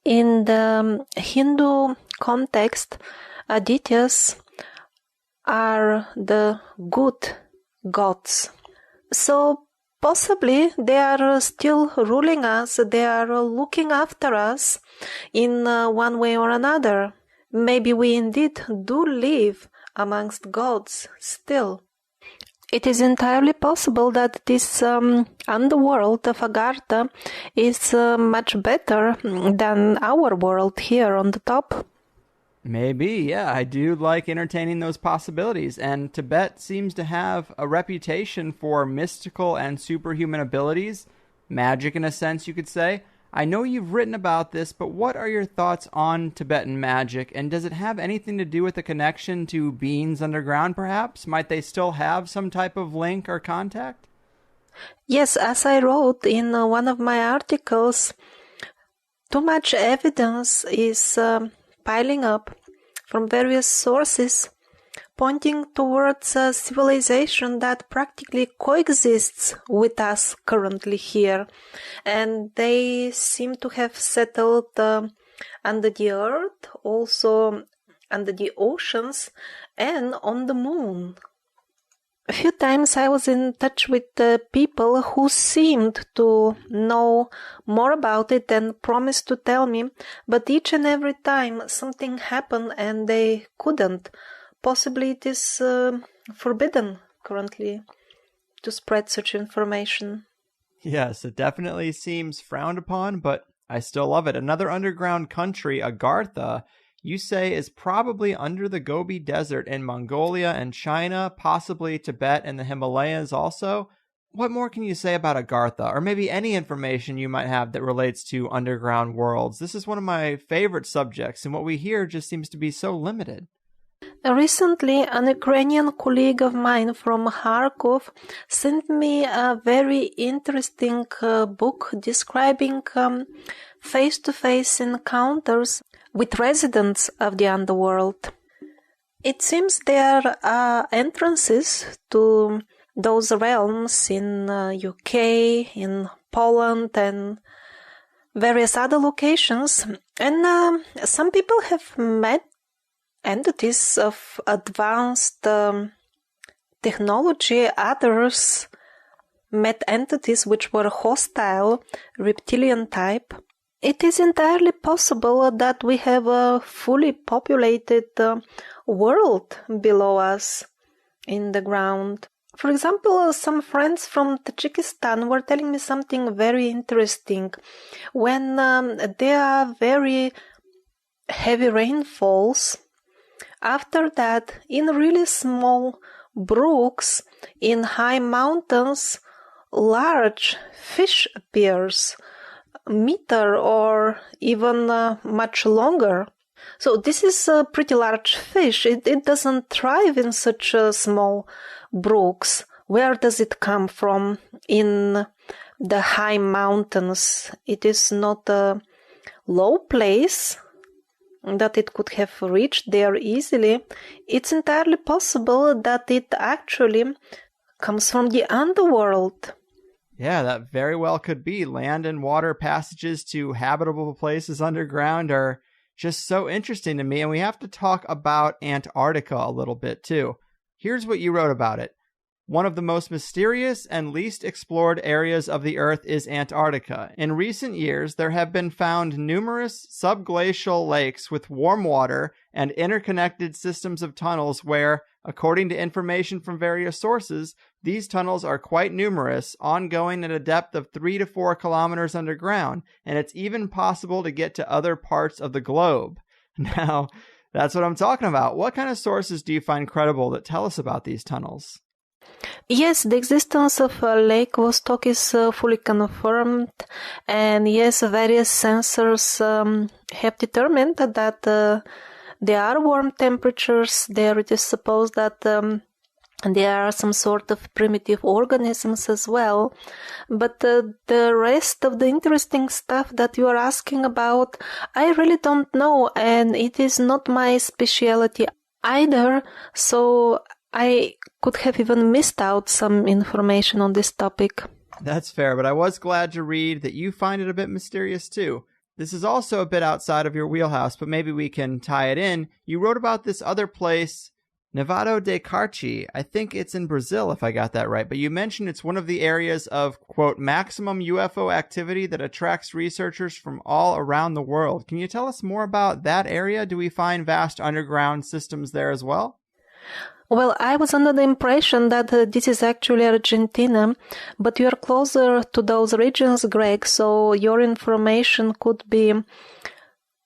In the Hindu context, Adityas are the good gods. So possibly they are still ruling us, they are looking after us in one way or another. Maybe we indeed do live amongst gods still. It is entirely possible that this underworld of Agartha is much better than our world here on the top. Maybe, yeah. I do like entertaining those possibilities, and Tibet seems to have a reputation for mystical and superhuman abilities, magic in a sense, you could say. I know you've written about this, but what are your thoughts on Tibetan magic, and does it have anything to do with the connection to beings underground, perhaps? Might they still have some type of link or contact? Yes, as I wrote in one of my articles, too much evidence is piling up from various sources pointing towards a civilization that practically coexists with us currently here. And they seem to have settled under the earth, also under the oceans, and on the moon. A few times I was in touch with people who seemed to know more about it and promised to tell me, but each and every time something happened and they couldn't. Possibly it is forbidden currently to spread such information. Yes, it definitely seems frowned upon, but I still love it. Another underground country, Agartha, you say is probably under the Gobi Desert in Mongolia and China, possibly Tibet and the Himalayas also. What more can you say about Agartha, or maybe any information you might have that relates to underground worlds? This is one of my favorite subjects, and what we hear just seems to be so limited. Recently, an Ukrainian colleague of mine from Kharkov sent me a very interesting book describing face-to-face encounters with residents of the underworld. It seems there are entrances to those realms in UK, in Poland, and various other locations. And some people have met entities of advanced technology. Others met entities which were hostile, reptilian type. It is entirely possible that we have a fully populated world below us in the ground. For example, some friends from Tajikistan were telling me something very interesting. When there are very heavy rainfalls, after that, in really small brooks, in high mountains, large fish appears. meter or even much longer. So this is a pretty large fish. It doesn't thrive in such small brooks. Where does it come from? In the high mountains. It is not a low place that it could have reached there easily. It's entirely possible that it actually comes from the underworld. Yeah, that very well could be. Land and water passages to habitable places underground are just so interesting to me. And we have to talk about Antarctica a little bit too. Here's what you wrote about it. One of the most mysterious and least explored areas of the Earth is Antarctica. In recent years, there have been found numerous subglacial lakes with warm water and interconnected systems of tunnels where, according to information from various sources, these tunnels are quite numerous, ongoing at a depth of 3 to 4 kilometers underground, and it's even possible to get to other parts of the globe. Now, that's what I'm talking about. What kind of sources do you find credible that tell us about these tunnels? Yes, the existence of Lake Vostok is fully confirmed, and yes, various sensors have determined that there are warm temperatures there. It is supposed that there are some sort of primitive organisms as well, but the rest of the interesting stuff that you are asking about, I really don't know, and it is not my specialty either, so I could have even missed out some information on this topic. That's fair, but I was glad to read that you find it a bit mysterious too. This is also a bit outside of your wheelhouse, but maybe we can tie it in. You wrote about this other place, Nevado de Carchi. I think it's in Brazil, if I got that right, but you mentioned it's one of the areas of, quote, maximum UFO activity that attracts researchers from all around the world. Can you tell us more about that area? Do we find vast underground systems there as well? Well, I was under the impression that this is actually Argentina, but you are closer to those regions, Greg, so your information could be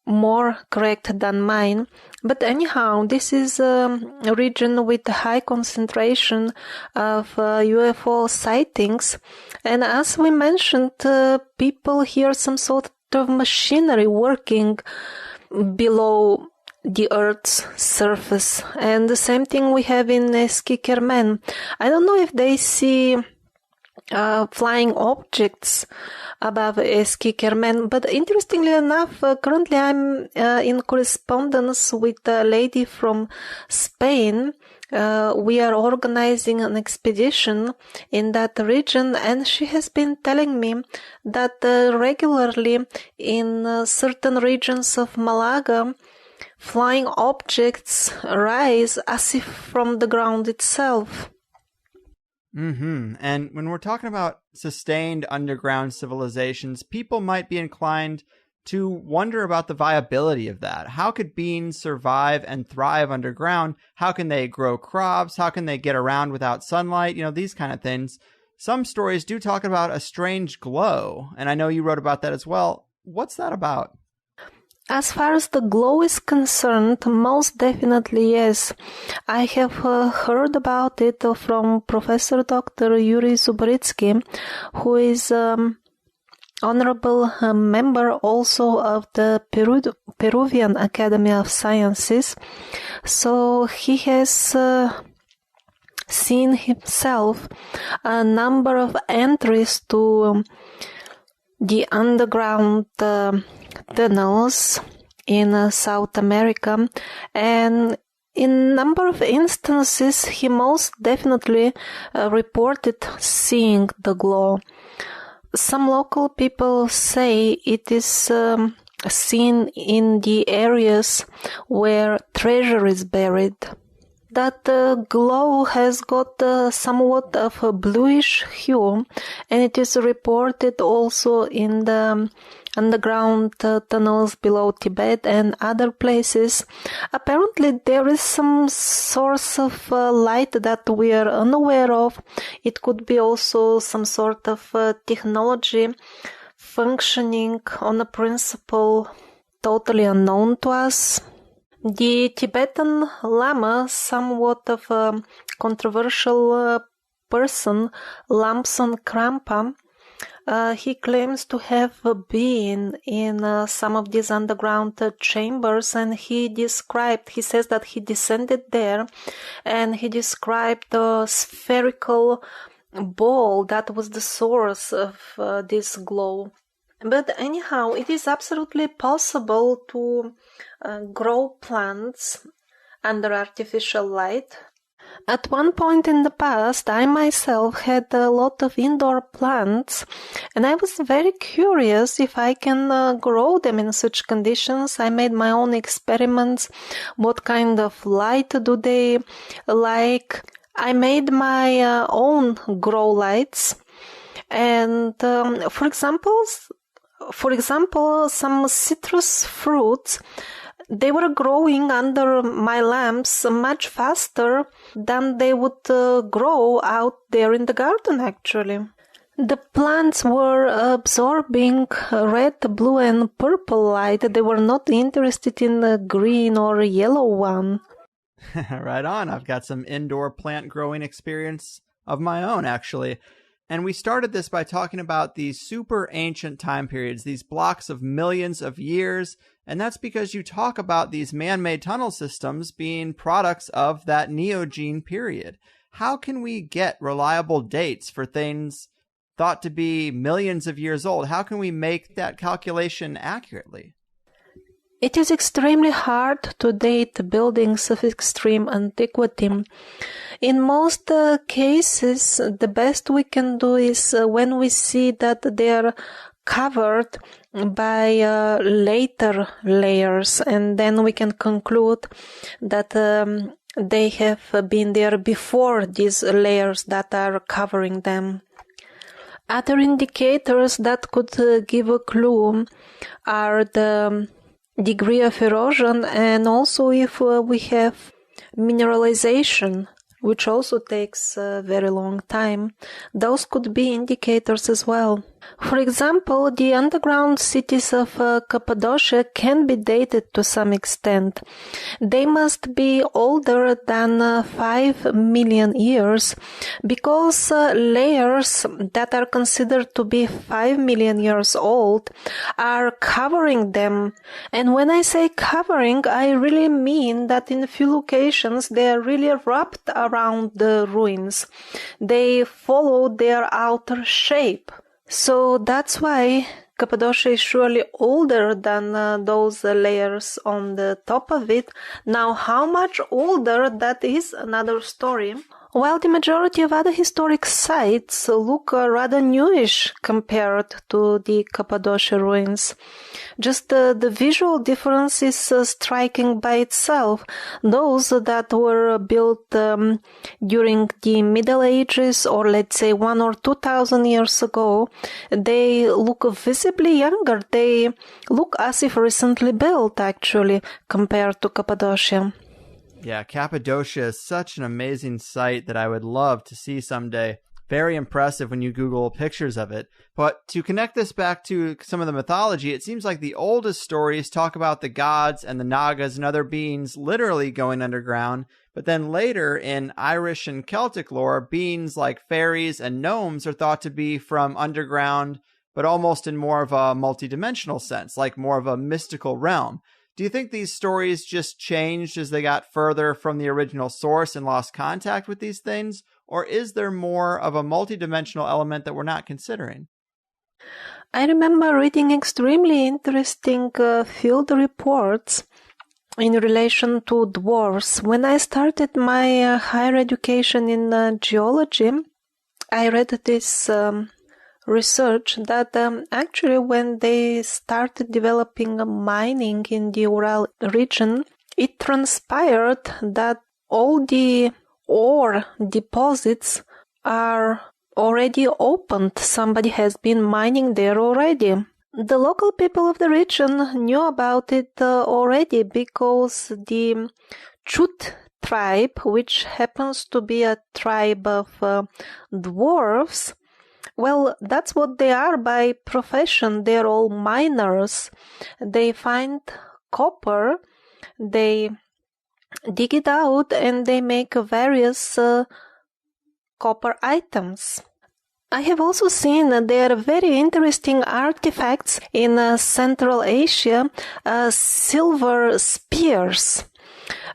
more correct than mine. But anyhow, this is a region with a high concentration of UFO sightings. And as we mentioned, people hear some sort of machinery working below the Earth's surface. And the same thing we have in Speakme. I don't know if they see flying objects above Speakme, but interestingly enough, currently I'm in correspondence with a lady from Spain. We are organizing an expedition in that region, and she has been telling me that regularly in certain regions of Malaga, flying objects rise as if from the ground itself. And when we're talking about sustained underground civilizations, people might be inclined to wonder about the viability of that. How could beings survive and thrive underground? How can they grow crops? How can they get around without sunlight? You know, these kind of things. Some stories do talk about a strange glow, and I know you wrote about that as well. What's that about? As far as the glow is concerned, most definitely yes. I have heard about it from Professor Dr. Yuri Zubritsky, who is honorable member also of the Peruvian Academy of Sciences. So he has seen himself a number of entries to the underground tunnels in South America, and in a number of instances he most definitely reported seeing the glow. Some local people say it is seen in the areas where treasure is buried. That glow has got somewhat of a bluish hue, and it is reported also in the underground tunnels below Tibet and other places. Apparently there is some source of light that we are unaware of. It could be also some sort of technology functioning on a principle totally unknown to us. The Tibetan Lama, somewhat of a controversial person, Lamson Krampa, He claims to have been in some of these underground chambers, and he says that he descended there, and he described the spherical ball that was the source of this glow. But anyhow, it is absolutely possible to grow plants under artificial light. At one point in the past, I myself had a lot of indoor plants, and I was very curious if I can grow them in such conditions. I made my own experiments. What kind of light do they like? I made my own grow lights, and for example, some citrus fruits, they were growing under my lamps much faster than they would grow out there in the garden, actually. The plants were absorbing red, blue, and purple light. They were not interested in the green or yellow one. Right on. I've got some indoor plant growing experience of my own, actually. And we started this by talking about these super ancient time periods, these blocks of millions of years. And that's because you talk about these man-made tunnel systems being products of that Neogene period. How can we get reliable dates for things thought to be millions of years old? How can we make that calculation accurately? It is extremely hard to date buildings of extreme antiquity. In most cases, the best we can do is when we see that they are covered by later layers, and then we can conclude that they have been there before these layers that are covering them. Other indicators that could give a clue are the degree of erosion, and also if we have mineralization, which also takes a very long time. Those could be indicators as well. For example, the underground cities of Cappadocia can be dated to some extent. They must be older than 5 million years because layers that are considered to be 5 million years old are covering them. And when I say covering, I really mean that in a few locations they are really wrapped around the ruins. They follow their outer shape. So that's why Cappadocia is surely older than those layers on the top of it. Now, how much older, that is another story. While the majority of other historic sites look rather newish compared to the Cappadocia ruins. Just the visual difference is striking by itself. Those that were built during the Middle Ages, or let's say 1,000 or 2,000 years ago, they look visibly younger. They look as if recently built, actually, compared to Cappadocia. Yeah, Cappadocia is such an amazing site that I would love to see someday. Very impressive when you Google pictures of it. But to connect this back to some of the mythology, it seems like the oldest stories talk about the gods and the Nagas and other beings literally going underground. But then later in Irish and Celtic lore, beings like fairies and gnomes are thought to be from underground, but almost in more of a multidimensional sense, like more of a mystical realm. Do you think these stories just changed as they got further from the original source and lost contact with these things? Or is there more of a multidimensional element that we're not considering? I remember reading extremely interesting field reports in relation to dwarfs. When I started my higher education in geology, I read this research that actually when they started developing mining in the Ural region, it transpired that all the ore deposits are already opened. Somebody has been mining there already. The local people of the region knew about it already because the Chut tribe, which happens to be a tribe of dwarfs, well, that's what they are by profession. They're all miners. They find copper, they dig it out, and they make various copper items. I have also seen that there are very interesting artifacts in Central Asia, silver spears.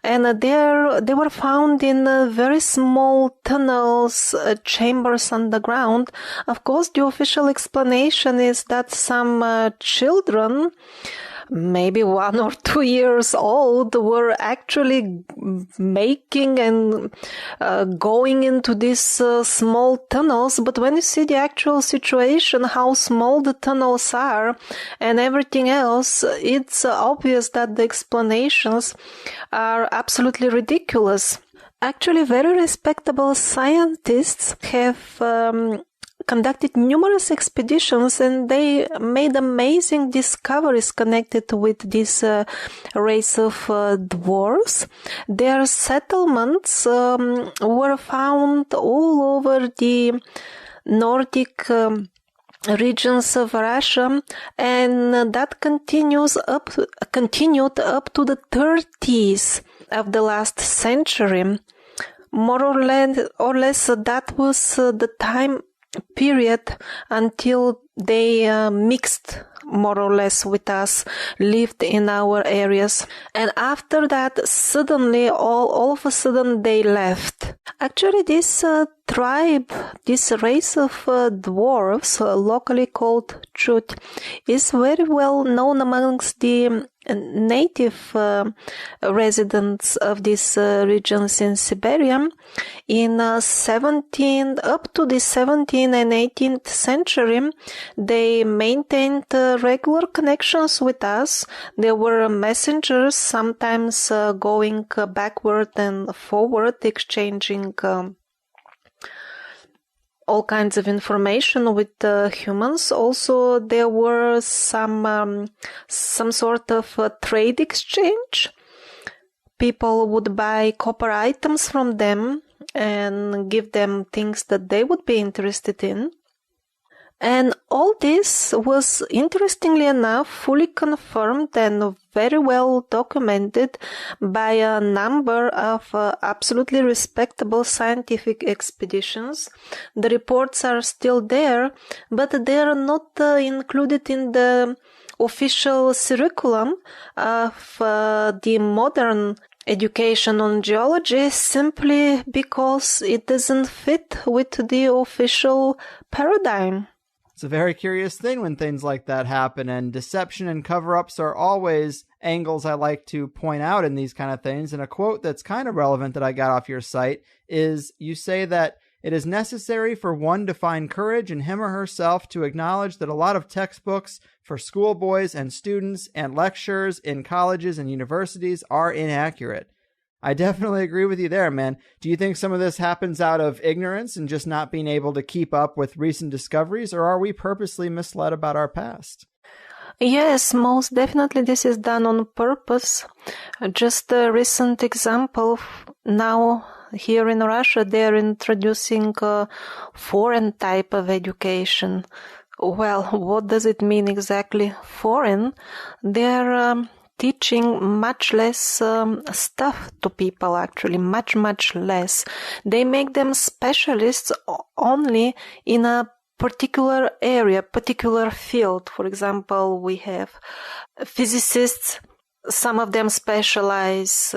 And they were found in very small tunnels, chambers underground. Of course, the official explanation is that some children, maybe 1 or 2 years old, were actually making and going into these small tunnels. But when you see the actual situation, how small the tunnels are and everything else, it's obvious that the explanations are absolutely ridiculous. Actually, very respectable scientists have conducted numerous expeditions, and they made amazing discoveries connected with this race of dwarves. Their settlements were found all over the Nordic regions of Russia, and that continued up to the 30s of the last century. More or less, that was the time period until they mixed more or less with us, lived in our areas, and after that suddenly all of a sudden they left. Actually, this tribe, this race of dwarves, locally called Chut, is very well known amongst the native residents of these regions in Siberia. In up to the 17th and 18th century, they maintained regular connections with us. There were messengers, sometimes going backward and forward, exchanging all kinds of information with humans. Also, there were some sort of trade exchange. People would buy copper items from them and give them things that they would be interested in. And all this was, interestingly enough, fully confirmed and very well documented by a number of absolutely respectable scientific expeditions. The reports are still there, but they are not included in the official curriculum of the modern education on geology, simply because it doesn't fit with the official paradigm. It's a very curious thing when things like that happen, and deception and cover-ups are always angles I like to point out in these kind of things. And a quote that's kind of relevant that I got off your site is, you say that it is necessary for one to find courage in him or herself to acknowledge that a lot of textbooks for schoolboys and students and lectures in colleges and universities are inaccurate. I definitely agree with you there, man. Do you think some of this happens out of ignorance and just not being able to keep up with recent discoveries, or are we purposely misled about our past? Yes, most definitely this is done on purpose. Just a recent example, now here in Russia they're introducing a foreign type of education. Well, what does it mean exactly, foreign? They're teaching much less stuff to people, actually, much less. They make them specialists only in a particular area, particular field. For example, we have physicists. Some of them specialize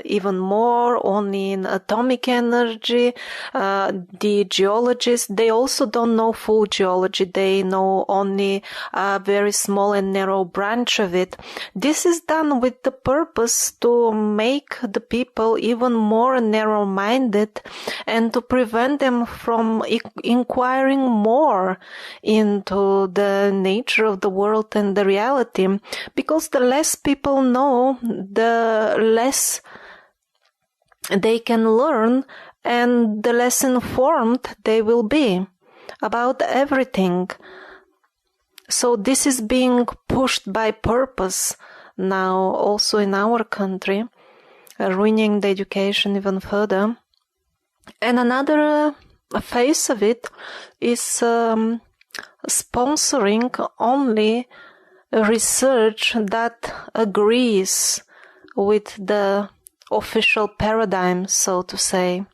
even more only in atomic energy. The geologists, they also don't know full geology. They know only a very small and narrow branch of it. This is done with the purpose to make the people even more narrow-minded and to prevent them from inquiring more into the nature of the world and the reality. Because the less people know, the less they can learn and the less informed they will be about everything. So this is being pushed by purpose now also in our country, ruining the education even further. And another phase of it is sponsoring only research that agrees with the official paradigm, so to say.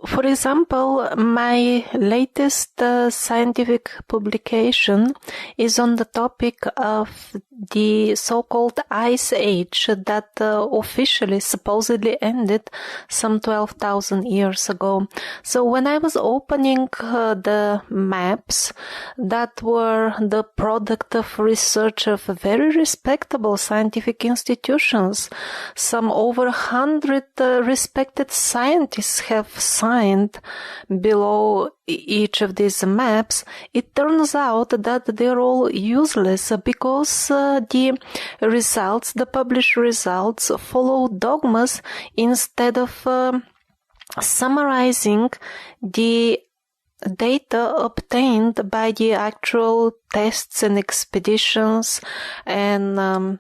For example, my latest scientific publication is on the topic of the so-called Ice Age that officially supposedly ended some 12,000 years ago. So when I was opening the maps that were the product of research of very respectable scientific institutions, some over 100 respected scientists have signed below each of these maps, it turns out that they're all useless because the results, the published results, follow dogmas instead of summarizing the data obtained by the actual tests and expeditions and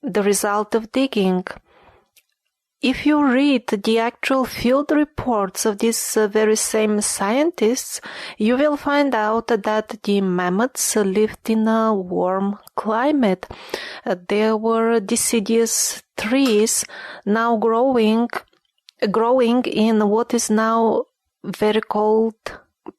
the result of digging. If you read the actual field reports of these very same scientists, you will find out that the mammoths lived in a warm climate. There were deciduous trees now growing in what is now very cold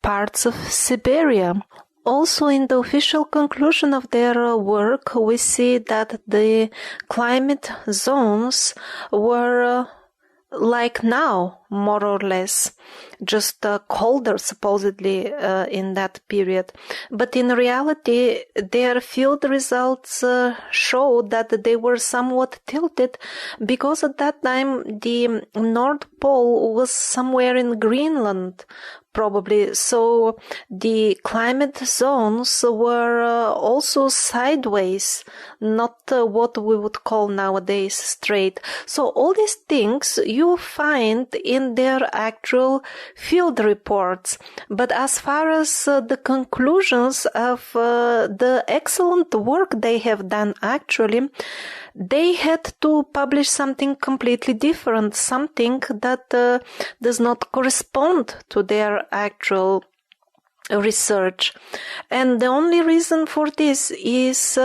parts of Siberia. Also, in the official conclusion of their work, we see that the climate zones were like now, more or less, just colder supposedly in that period. But in reality, their field results show that they were somewhat tilted because at that time the North Pole was somewhere in Greenland, probably. So the climate zones were also sideways, not what we would call nowadays straight. So all these things you find in their actual field reports. But as far as the conclusions of the excellent work they have done actually, they had to publish something completely different, something that does not correspond to their actual research. And the only reason for this is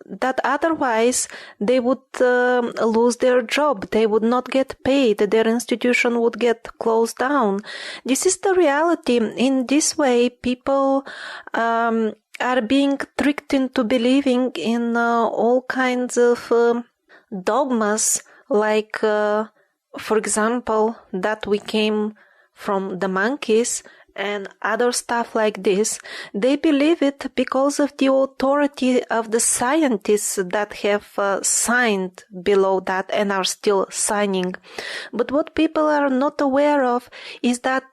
that otherwise they would lose their job. They would not get paid. Their institution would get closed down. This is the reality. In this way, people are being tricked into believing in all kinds of dogmas, like, for example, that we came from the monkeys and other stuff like this. They believe it because of the authority of the scientists that have signed below that and are still signing. But what people are not aware of is that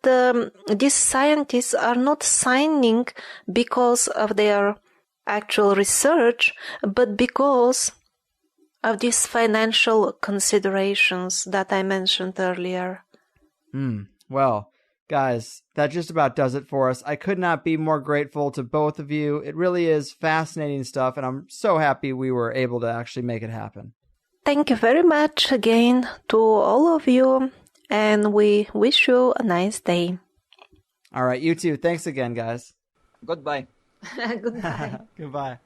these scientists are not signing because of their actual research, but because of these financial considerations that I mentioned earlier. Well, guys, that just about does it for us. I could not be more grateful to both of you. It really is fascinating stuff, and I'm so happy we were able to actually make it happen. Thank you very much again to all of you, and we wish you a nice day. All right, you too. Thanks again, guys. Goodbye. Goodbye. Goodbye.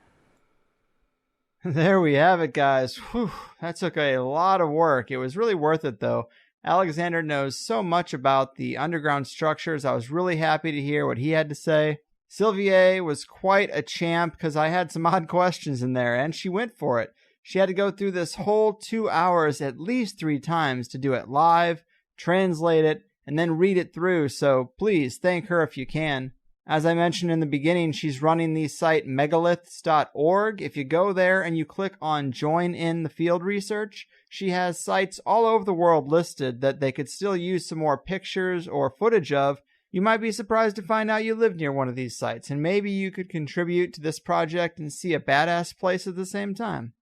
There we have it, guys. Whew, that took a lot of work. It was really worth it, though. Alexander knows so much about the underground structures. I was really happy to hear what he had to say. Sylvie was quite a champ because I had some odd questions in there, and she went for it. She had to go through this whole 2 hours at least 3 times to do it live, translate it, and then read it through, so please thank her if you can. As I mentioned in the beginning, she's running the site megalithics.org. If you go there and you click on Join in the Field Research, she has sites all over the world listed that they could still use some more pictures or footage of. You might be surprised to find out you live near one of these sites, and maybe you could contribute to this project and see a badass place at the same time.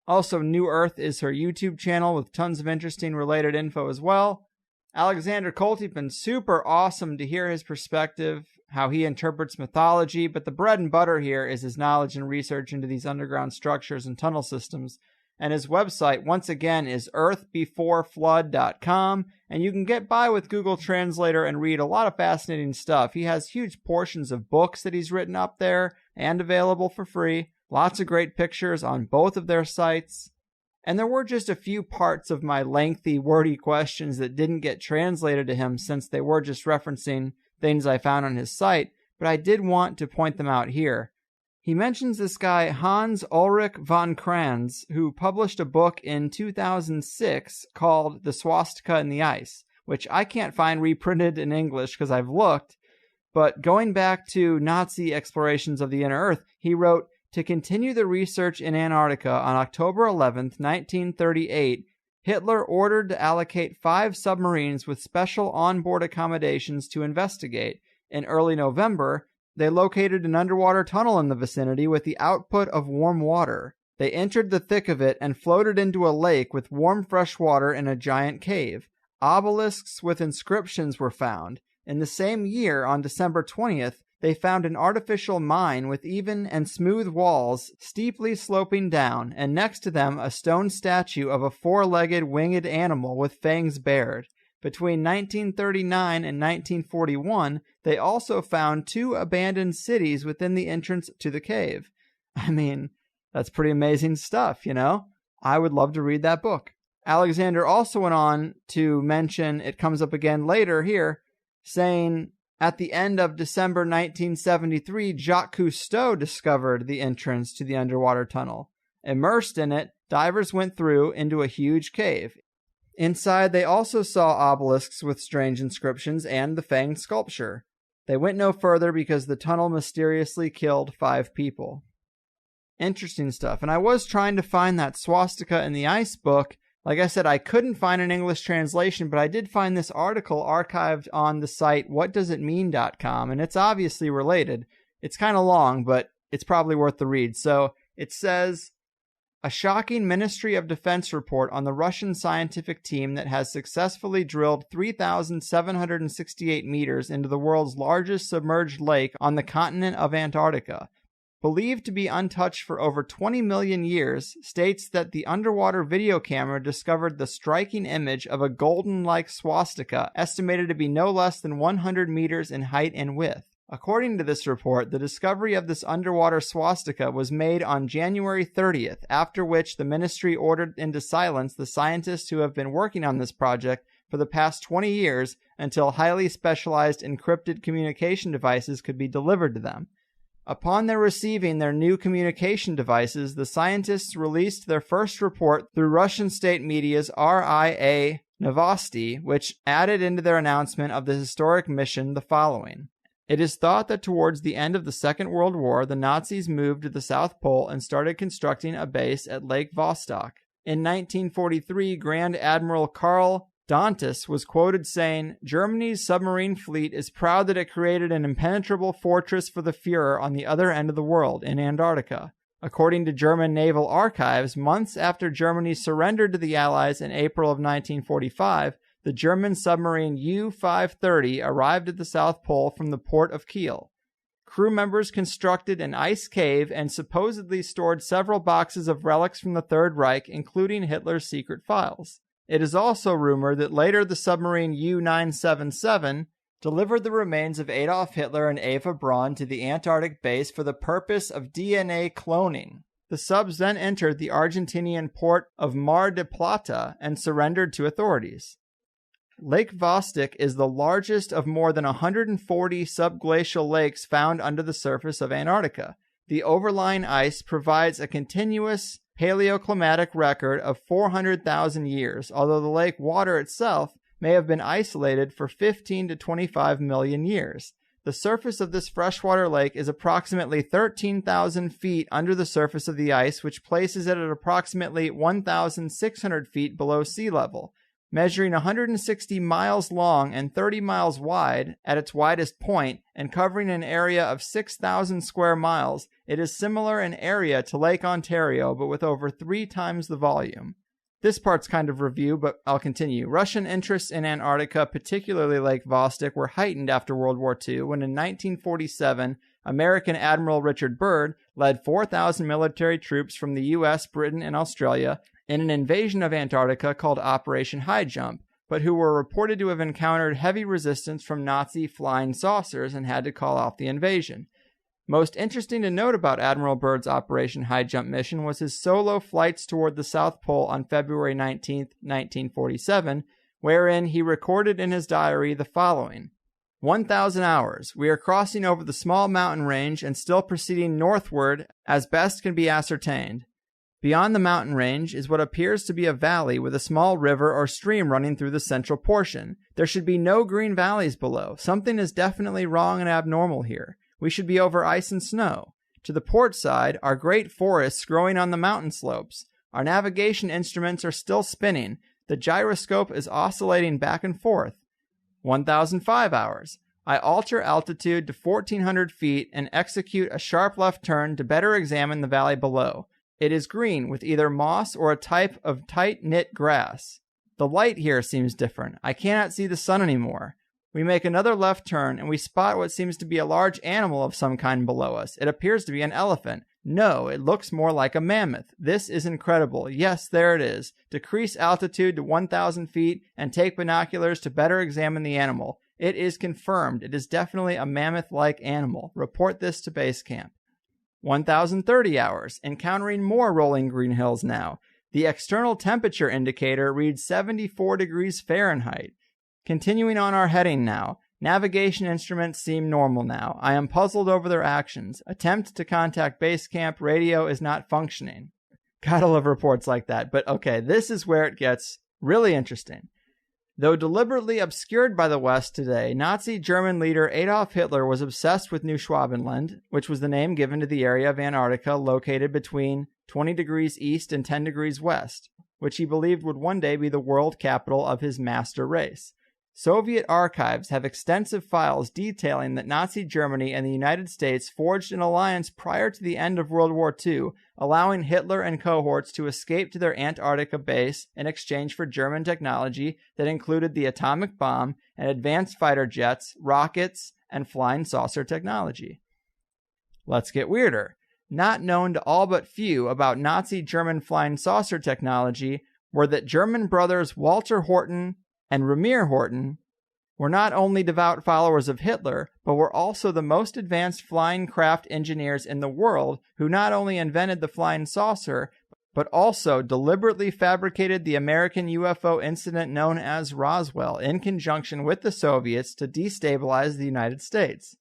Also, New Earth is her YouTube channel with tons of interesting related info as well. Alexander Koltypin, super awesome to hear his perspective, how he interprets mythology, but the bread and butter here is his knowledge and research into these underground structures and tunnel systems. And his website, once again, is earthbeforeflood.com, and you can get by with Google Translator and read a lot of fascinating stuff. He has huge portions of books that he's written up there and available for free. Lots of great pictures on both of their sites. And there were just a few parts of my lengthy, wordy questions that didn't get translated to him since they were just referencing things I found on his site, but I did want to point them out here. He mentions this guy Hans Ulrich von Kranz, who published a book in 2006 called The Swastika in the Ice, which I can't find reprinted in English because I've looked, but going back to Nazi explorations of the inner Earth, he wrote, "To continue the research in Antarctica, on October 11th, 1938, Hitler ordered to allocate 5 submarines with special onboard accommodations to investigate. In early November, they located an underwater tunnel in the vicinity with the output of warm water. They entered the thick of it and floated into a lake with warm fresh water in a giant cave. Obelisks with inscriptions were found. In the same year, on December 20th, they found an artificial mine with even and smooth walls steeply sloping down, and next to them a stone statue of a 4-legged winged animal with fangs bared. Between 1939 and 1941, they also found 2 abandoned cities within the entrance to the cave." I mean, that's pretty amazing stuff, you know? I would love to read that book. Alexander also went on to mention, it comes up again later here, saying, at the end of December 1973, Jacques Cousteau discovered the entrance to the underwater tunnel. Immersed in it, divers went through into a huge cave. Inside, they also saw obelisks with strange inscriptions and the fanged sculpture. They went no further because the tunnel mysteriously killed 5 people. Interesting stuff. And I was trying to find that Swastika in the Ice book. Like I said, I couldn't find an English translation, but I did find this article archived on the site whatdoesitmean.com, and it's obviously related. It's kind of long, but it's probably worth the read. So it says, "A shocking Ministry of Defense report on the Russian scientific team that has successfully drilled 3,768 meters into the world's largest submerged lake on the continent of Antarctica. Believed to be untouched for over 20 million years, states that the underwater video camera discovered the striking image of a golden-like swastika estimated to be no less than 100 meters in height and width. According to this report, the discovery of this underwater swastika was made on January 30th, after which the ministry ordered into silence the scientists who have been working on this project for the past 20 years until highly specialized encrypted communication devices could be delivered to them. Upon their receiving their new communication devices, the scientists released their first report through Russian state media's RIA Novosti, which added into their announcement of the historic mission the following. It is thought that towards the end of the Second World War, the Nazis moved to the South Pole and started constructing a base at Lake Vostok. In 1943, Grand Admiral Karl Dantis was quoted saying, "Germany's submarine fleet is proud that it created an impenetrable fortress for the Fuhrer on the other end of the world, in Antarctica." According to German naval archives, months after Germany surrendered to the Allies in April of 1945, the German submarine U-530 arrived at the South Pole from the port of Kiel. Crew members constructed an ice cave and supposedly stored several boxes of relics from the Third Reich, including Hitler's secret files. It is also rumored that later the submarine U-977 delivered the remains of Adolf Hitler and Eva Braun to the Antarctic base for the purpose of DNA cloning. The subs then entered the Argentinian port of Mar del Plata and surrendered to authorities. Lake Vostok is the largest of more than 140 subglacial lakes found under the surface of Antarctica. The overlying ice provides a continuous paleoclimatic record of 400,000 years, although the lake water itself may have been isolated for 15 to 25 million years. The surface of this freshwater lake is approximately 13,000 feet under the surface of the ice, which places it at approximately 1,600 feet below sea level. Measuring 160 miles long and 30 miles wide at its widest point and covering an area of 6,000 square miles, it is similar in area to Lake Ontario, but with over 3 times the volume. This part's kind of review, but I'll continue. Russian interests in Antarctica, particularly Lake Vostok, were heightened after World War II, when in 1947, American Admiral Richard Byrd led 4,000 military troops from the U.S., Britain, and Australia in an invasion of Antarctica called Operation High Jump, but who were reported to have encountered heavy resistance from Nazi flying saucers and had to call off the invasion. Most interesting to note about Admiral Byrd's Operation High Jump mission was his solo flights toward the South Pole on February 19, 1947, wherein he recorded in his diary the following. 1,000 hours. We are crossing over the small mountain range and still proceeding northward as best can be ascertained. Beyond the mountain range is what appears to be a valley with a small river or stream running through the central portion. There should be no green valleys below. Something is definitely wrong and abnormal here. We should be over ice and snow. To the port side are great forests growing on the mountain slopes. Our navigation instruments are still spinning. The gyroscope is oscillating back and forth. 1,005 hours. I alter altitude to 1,400 feet and execute a sharp left turn to better examine the valley below. It is green with either moss or a type of tight-knit grass. The light here seems different. I cannot see the sun anymore. We make another left turn and we spot what seems to be a large animal of some kind below us. It appears to be an elephant. No, it looks more like a mammoth. This is incredible. Yes, there it is. Decrease altitude to 1,000 feet and take binoculars to better examine the animal. It is confirmed. It is definitely a mammoth-like animal. Report this to base camp. 1,030 hours. Encountering more rolling green hills now. The external temperature indicator reads 74 degrees Fahrenheit. Continuing on our heading now. Navigation instruments seem normal now. I am puzzled over their actions. Attempt to contact base camp. Radio is not functioning. Gotta love reports like that. But okay, this is where it gets really interesting. Though deliberately obscured by the West today, Nazi German leader Adolf Hitler was obsessed with New Schwabenland, which was the name given to the area of Antarctica located between 20 degrees east and 10 degrees west, which he believed would one day be the world capital of his master race. Soviet archives have extensive files detailing that Nazi Germany and the United States forged an alliance prior to the end of World War II, allowing Hitler and cohorts to escape to their Antarctica base in exchange for German technology that included the atomic bomb and advanced fighter jets, rockets, and flying saucer technology. Let's get weirder. Not known to all but few about Nazi German flying saucer technology were that German brothers Walter Horten and Ramir Horten were not only devout followers of Hitler, but were also the most advanced flying craft engineers in the world who not only invented the flying saucer, but also deliberately fabricated the American UFO incident known as Roswell in conjunction with the Soviets to destabilize the United States.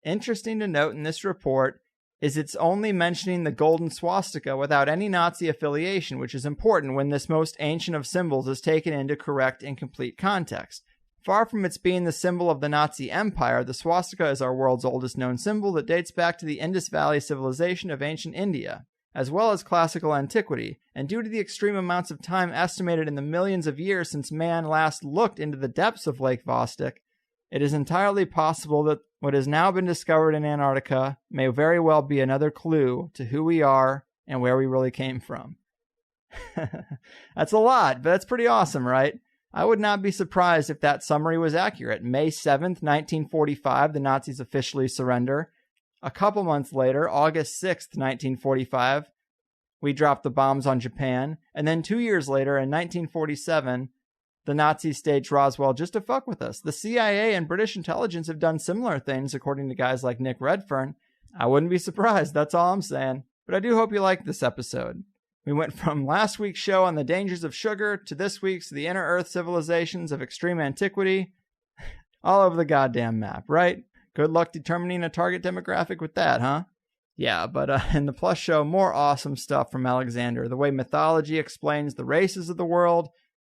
Interesting to note in this report is it's only mentioning the golden swastika without any Nazi affiliation, which is important when this most ancient of symbols is taken into correct and complete context. Far from its being the symbol of the Nazi Empire, the swastika is our world's oldest known symbol that dates back to the Indus Valley civilization of ancient India, as well as classical antiquity, and due to the extreme amounts of time estimated in the millions of years since man last looked into the depths of Lake Vostok, it is entirely possible that what has now been discovered in Antarctica may very well be another clue to who we are and where we really came from. That's a lot, but that's pretty awesome, right? I would not be surprised if that summary was accurate. May 7th, 1945, the Nazis officially surrender. A couple months later, August 6th, 1945, we dropped the bombs on Japan. And then 2 years later, in 1947, the Nazis staged Roswell just to fuck with us. The CIA and British intelligence have done similar things, according to guys like Nick Redfern. I wouldn't be surprised, that's all I'm saying. But I do hope you liked this episode. We went from last week's show on the dangers of sugar to this week's The Inner Earth Civilizations of Extreme Antiquity. All over the goddamn map, right? Good luck determining a target demographic with that, huh? Yeah, but in the Plus show, more awesome stuff from Alexander. The way mythology explains the races of the world,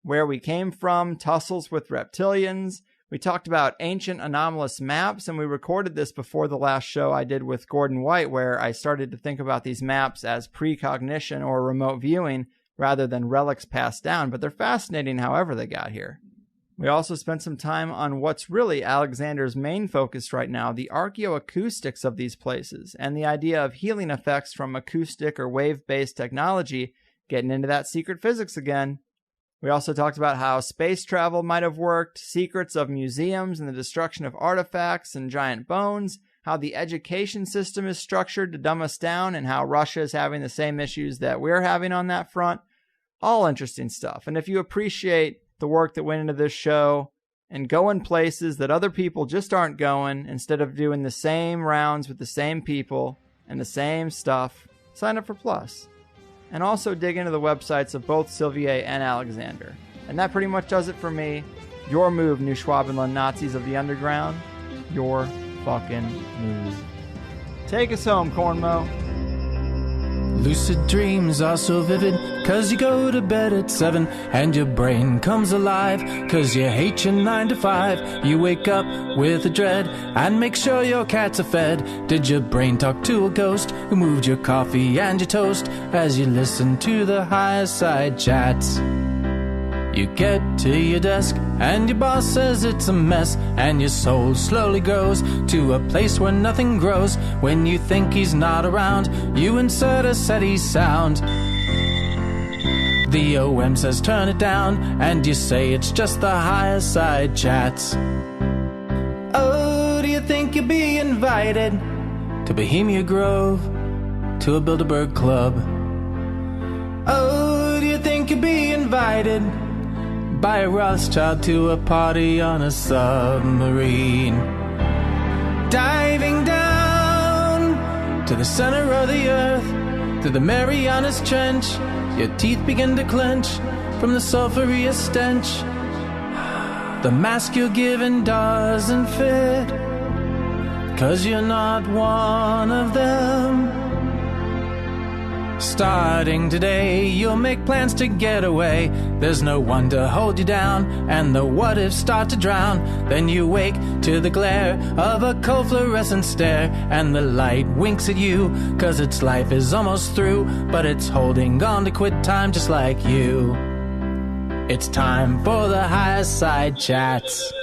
where we came from, tussles with reptilians. We talked about ancient anomalous maps, and we recorded this before the last show I did with Gordon White, where I started to think about these maps as precognition or remote viewing rather than relics passed down, but they're fascinating however they got here. We also spent some time on what's really Alexander's main focus right now, the archaeoacoustics of these places, and the idea of healing effects from acoustic or wave-based technology, getting into that secret physics again. We also talked about how space travel might have worked, secrets of museums and the destruction of artifacts and giant bones, how the education system is structured to dumb us down, and how Russia is having the same issues that we're having on that front. All interesting stuff. And if you appreciate the work that went into this show and going places that other people just aren't going instead of doing the same rounds with the same people and the same stuff, sign up for Plus. And also dig into the websites of both Sylvie and Alexander. And that pretty much does it for me. Your move, New Schwabenland Nazis of the Underground. Your fucking move. Take us home, Cornmo. Lucid dreams are so vivid, 'cause you go to bed at 7 and your brain comes alive, 'cause you hate your 9 to 5. You wake up with a dread and make sure your cats are fed. Did your brain talk to a ghost who moved your coffee and your toast as you listen to the Higher Side Chats? You get to your desk and your boss says it's a mess, and your soul slowly grows to a place where nothing grows. When you think he's not around, you insert a SETI sound. The OM says turn it down, and you say it's just the Higher Side Chats. Oh, do you think you'll be invited to Bohemia Grove, to a Bilderberg Club? Oh, do you think you'll be invited by a Rothschild to a party on a submarine? Diving down to the center of the earth, through the Marianas Trench, your teeth begin to clench from the sulphurous stench. The mask you're given doesn't fit, 'cause you're not one of them. Starting today, you'll make plans to get away. There's no one to hold you down, and the what-ifs start to drown. Then you wake to the glare of a cold fluorescent stare, and the light winks at you, 'cause its life is almost through, but it's holding on to quit time just like you. It's time for the Higher Side Chats.